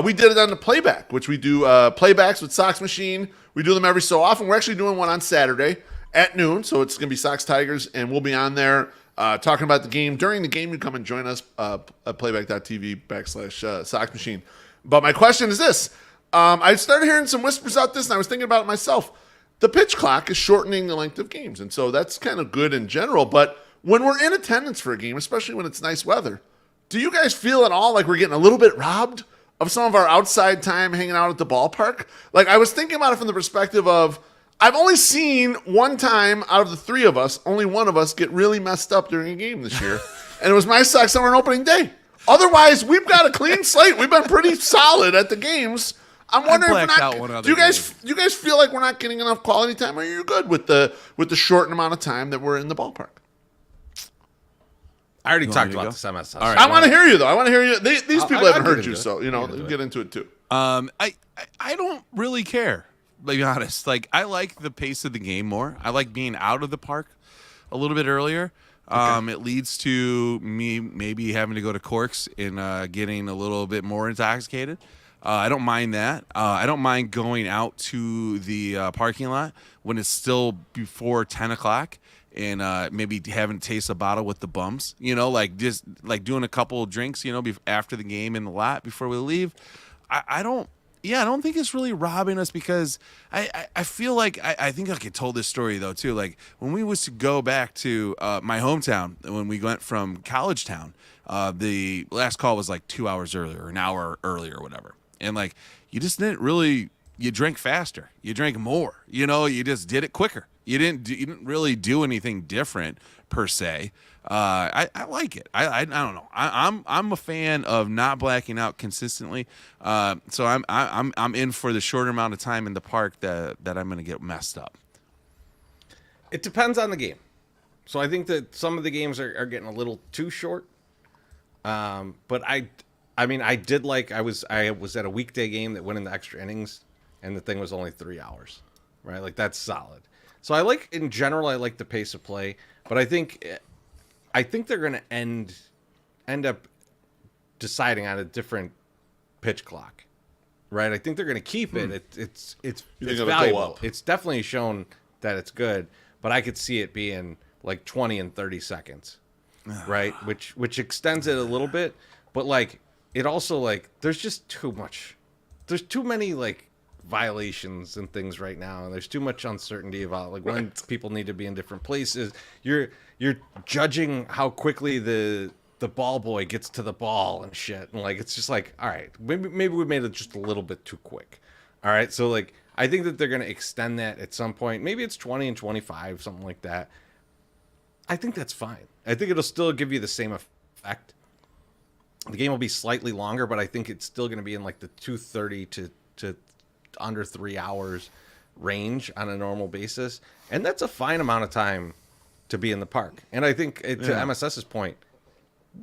we did it on the playback, which we do playbacks with Sox Machine. We do them every so often. We're actually doing one on Saturday at noon, so it's going to be Sox Tigers, and we'll be on there talking about the game. During the game, you come and join us at playback.tv/Sox Machine. But my question is this. I started hearing some whispers out this, and I was thinking about it myself. The pitch clock is shortening the length of games, and so that's kind of good in general, but when we're in attendance for a game, especially when it's nice weather, do you guys feel at all like we're getting a little bit robbed of some of our outside time hanging out at the ballpark? Like, I was thinking about it from the perspective of, I've only seen one time out of the three of us, only one of us get really messed up during a game this year, and it was my Sox summer and opening day. Otherwise, we've got a clean slate. We've been pretty solid at the games. I'm wondering if we're not. Do you guys feel like we're not getting enough quality time, or are you good with the shortened amount of time that we're in the ballpark? I already talked about this MSS. All right, I want to hear you, though. I want to hear you. These people haven't heard you, so get into it too. I don't really care, to be honest. Like, I like the pace of the game more. I like being out of the park a little bit earlier. It leads to me maybe having to go to Corks and getting a little bit more intoxicated. I don't mind that. I don't mind going out to the parking lot when it's still before 10 o'clock and maybe having to taste a bottle with the bums, like just like doing a couple of drinks, after the game in the lot before we leave. I don't think it's really robbing us because I feel like I think I told this story though too. Like when we was to go back to my hometown, when we went from College Town, the last call was like 2 hours earlier, or an hour earlier, or whatever. And like you just didn't really, you drank faster, you drank more, you just did it quicker. You didn't really do anything different per se. I like it. I don't know. I'm a fan of not blacking out consistently. So I'm in for the shorter amount of time in the park that I'm going to get messed up. It depends on the game. So I think that some of the games are getting a little too short. But I mean, I did like, I was at a weekday game that went into extra innings, and the thing was only 3 hours, right? Like, that's solid. So I like, in general, I like the pace of play, but I think they're going to end up deciding on a different pitch clock, right? I think they're going to keep it. It's valuable. It's definitely shown that it's good, but I could see it being like 20 and 30 seconds, right? Which extends it a little bit, but like, it also, like, there's just too much. There's too many, like, violations and things right now, and there's too much uncertainty about, like, when people need to be in different places. You're judging how quickly the ball boy gets to the ball and shit, and, like, it's just like, all right, maybe we made it just a little bit too quick. All right, so, like, I think that they're going to extend that at some point. Maybe it's 20 and 25, something like that. I think that's fine. I think it'll still give you the same effect. The game will be slightly longer, but I think it's still going to be in like the 2:30 to under 3 hours range on a normal basis. And that's a fine amount of time to be in the park. And I think, to MSS's point,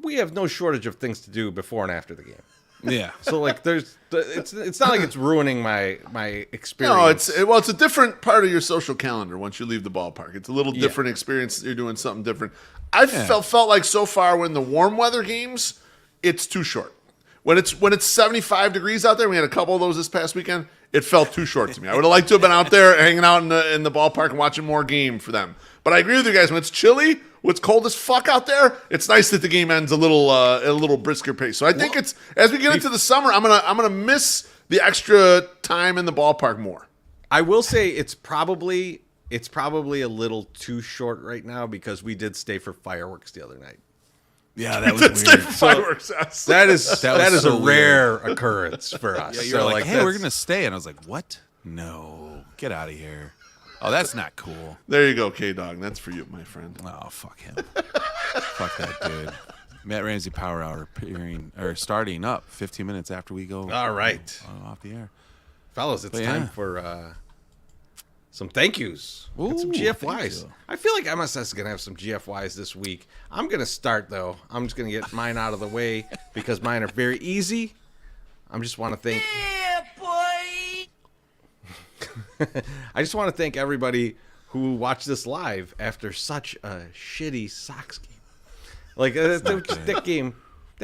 we have no shortage of things to do before and after the game. Yeah. So, like, it's not like it's ruining my experience. No, it's a different part of your social calendar once you leave the ballpark. It's a little different experience. You're doing something different. I felt like so far when the warm weather games, it's too short. When it's 75 degrees out there, we had a couple of those this past weekend, it felt too short to me. I would have liked to have been out there hanging out in the ballpark and watching more game for them. But I agree with you guys. When it's chilly, when it's cold as fuck out there, it's nice that the game ends a little brisker pace. So I think it's, as we get into the summer, I'm gonna miss the extra time in the ballpark more. I will say it's probably a little too short right now because we did stay for fireworks the other night. Yeah, that was weird. Fireworks. That is so a rare occurrence for us. Yeah, you're like, hey, we're gonna stay, and I was like, what? No, get out of here. Oh, that's not cool. There you go, K-Dog. That's for you, my friend. Oh, fuck him. Fuck that dude. Matt Ramsey Power Hour starting up 15 minutes after we go. All right, off the air, fellas. It's time for some thank yous. Ooh, some GFYs. I feel like MSS is going to have some GFYs this week. I'm going to start, though. I'm just going to get mine out of the way because mine are very easy. I just want to thank... Yeah, boy! I just want to thank everybody who watched this live after such a shitty Sox game. Like, that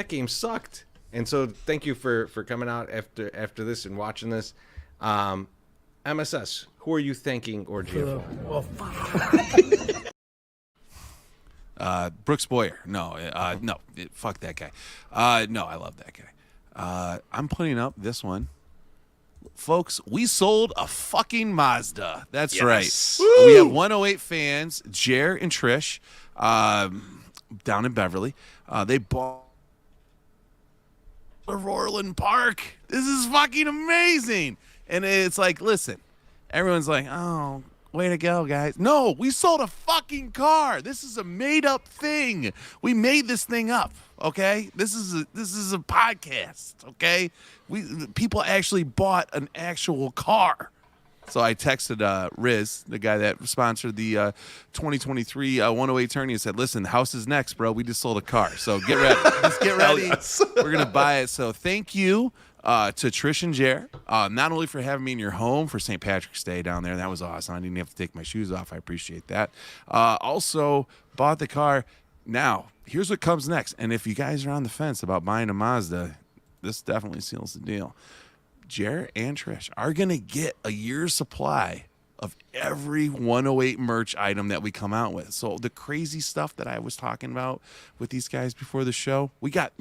game sucked. And so thank you for coming out after this and watching this. MSS, who are you thanking or GFO? Brooks Boyer. No, fuck that guy. No, I love that guy. I'm putting up this one. Folks, we sold a fucking Mazda. That's right. Woo! We have 108 fans, Jer and Trish, down in Beverly. They bought Orland Park. This is fucking amazing. And it's like, listen, everyone's like, oh, way to go, guys. No, we sold a fucking car. This is a made-up thing. We made this thing up, okay? This is a podcast, okay? People actually bought an actual car. So I texted Riz, the guy that sponsored the 2023 108 tourney, and said, listen, the house is next, bro. We just sold a car. So get ready. Just get ready. Yes. We're going to buy it. So thank you to Trish and Jer, not only for having me in your home for St. Patrick's Day down there. That was awesome. I didn't have to take my shoes off. I appreciate that. Also bought the car. Now, here's what comes next. And if you guys are on the fence about buying a Mazda, this definitely seals the deal. Jer and Trish are going to get a year's supply of every 108 merch item that we come out with. So the crazy stuff that I was talking about with these guys before the show, we got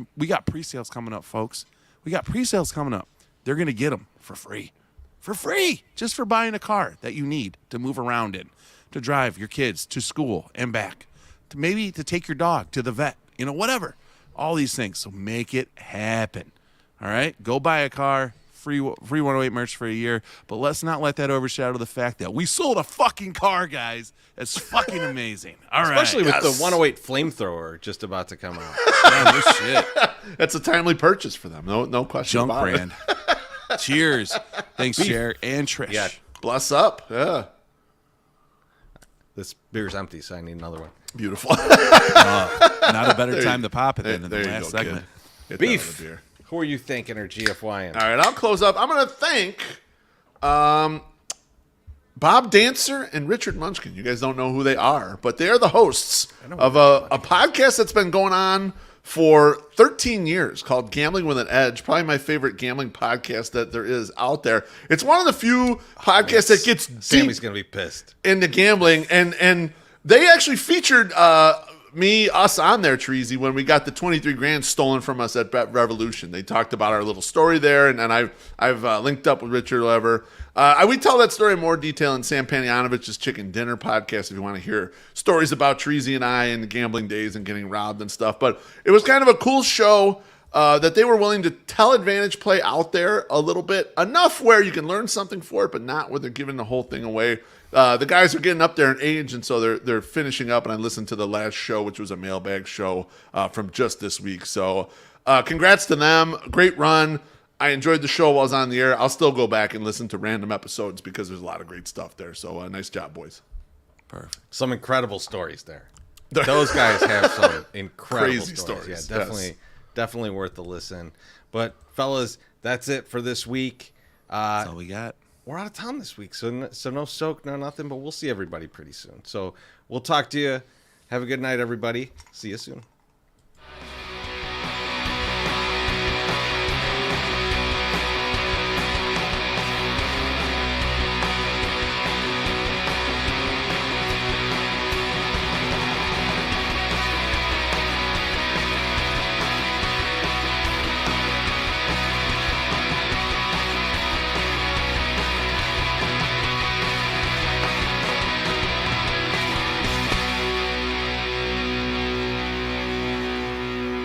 pre-sales coming up, folks. We got pre-sales coming up. They're going to get them for free. For free. Just for buying a car that you need to move around in, to drive your kids to school and back, to maybe to take your dog to the vet, whatever. All these things. So make it happen. All right? Go buy a car. Free 108 merch for a year. But let's not let that overshadow the fact that we sold a fucking car, guys. That's fucking amazing. All right. Especially with the 108 flamethrower just about to come out. Yeah, no shit. That's a timely purchase for them. No question Junk about brand. it. Cheers. Thanks, Jer and Trish. Yeah. Bless up. Yeah. This beer's empty, so I need another one. Beautiful. Not a better time to pop it than in the last segment. Beef. Who are you thanking or GFYing? All right, I'll close up. I'm going to thank Bob Dancer and Richard Munchkin. You guys don't know who they are, but they are the hosts of a podcast that's been going on for 13 years called Gambling with an Edge. Probably my favorite gambling podcast that there is out there. It's one of the few podcasts that gets Sammy's going to be pissed into gambling, and they actually featured us on there, Treasy, when we got the 23 grand stolen from us at Bet Revolution. They talked about our little story there, and I've linked up with Richard or whatever. We tell that story in more detail in Sam Panianovich's Chicken Dinner podcast if you want to hear stories about Treasy and I and the gambling days and getting robbed and stuff. But it was kind of a cool show that they were willing to tell advantage play out there a little bit, enough where you can learn something for it, but not where they're giving the whole thing away. The guys are getting up there in age, and so they're finishing up. And I listened to the last show, which was a mailbag show from just this week. So congrats to them. Great run. I enjoyed the show while I was on the air. I'll still go back and listen to random episodes because there's a lot of great stuff there. So nice job, boys. Perfect. Some incredible stories there. Those guys have some incredible crazy stories. Yeah, definitely worth the listen. But fellas, that's it for this week. That's all we got. We're out of town this week, so no soak, no nothing, but we'll see everybody pretty soon. So we'll talk to you. Have a good night, everybody. See you soon.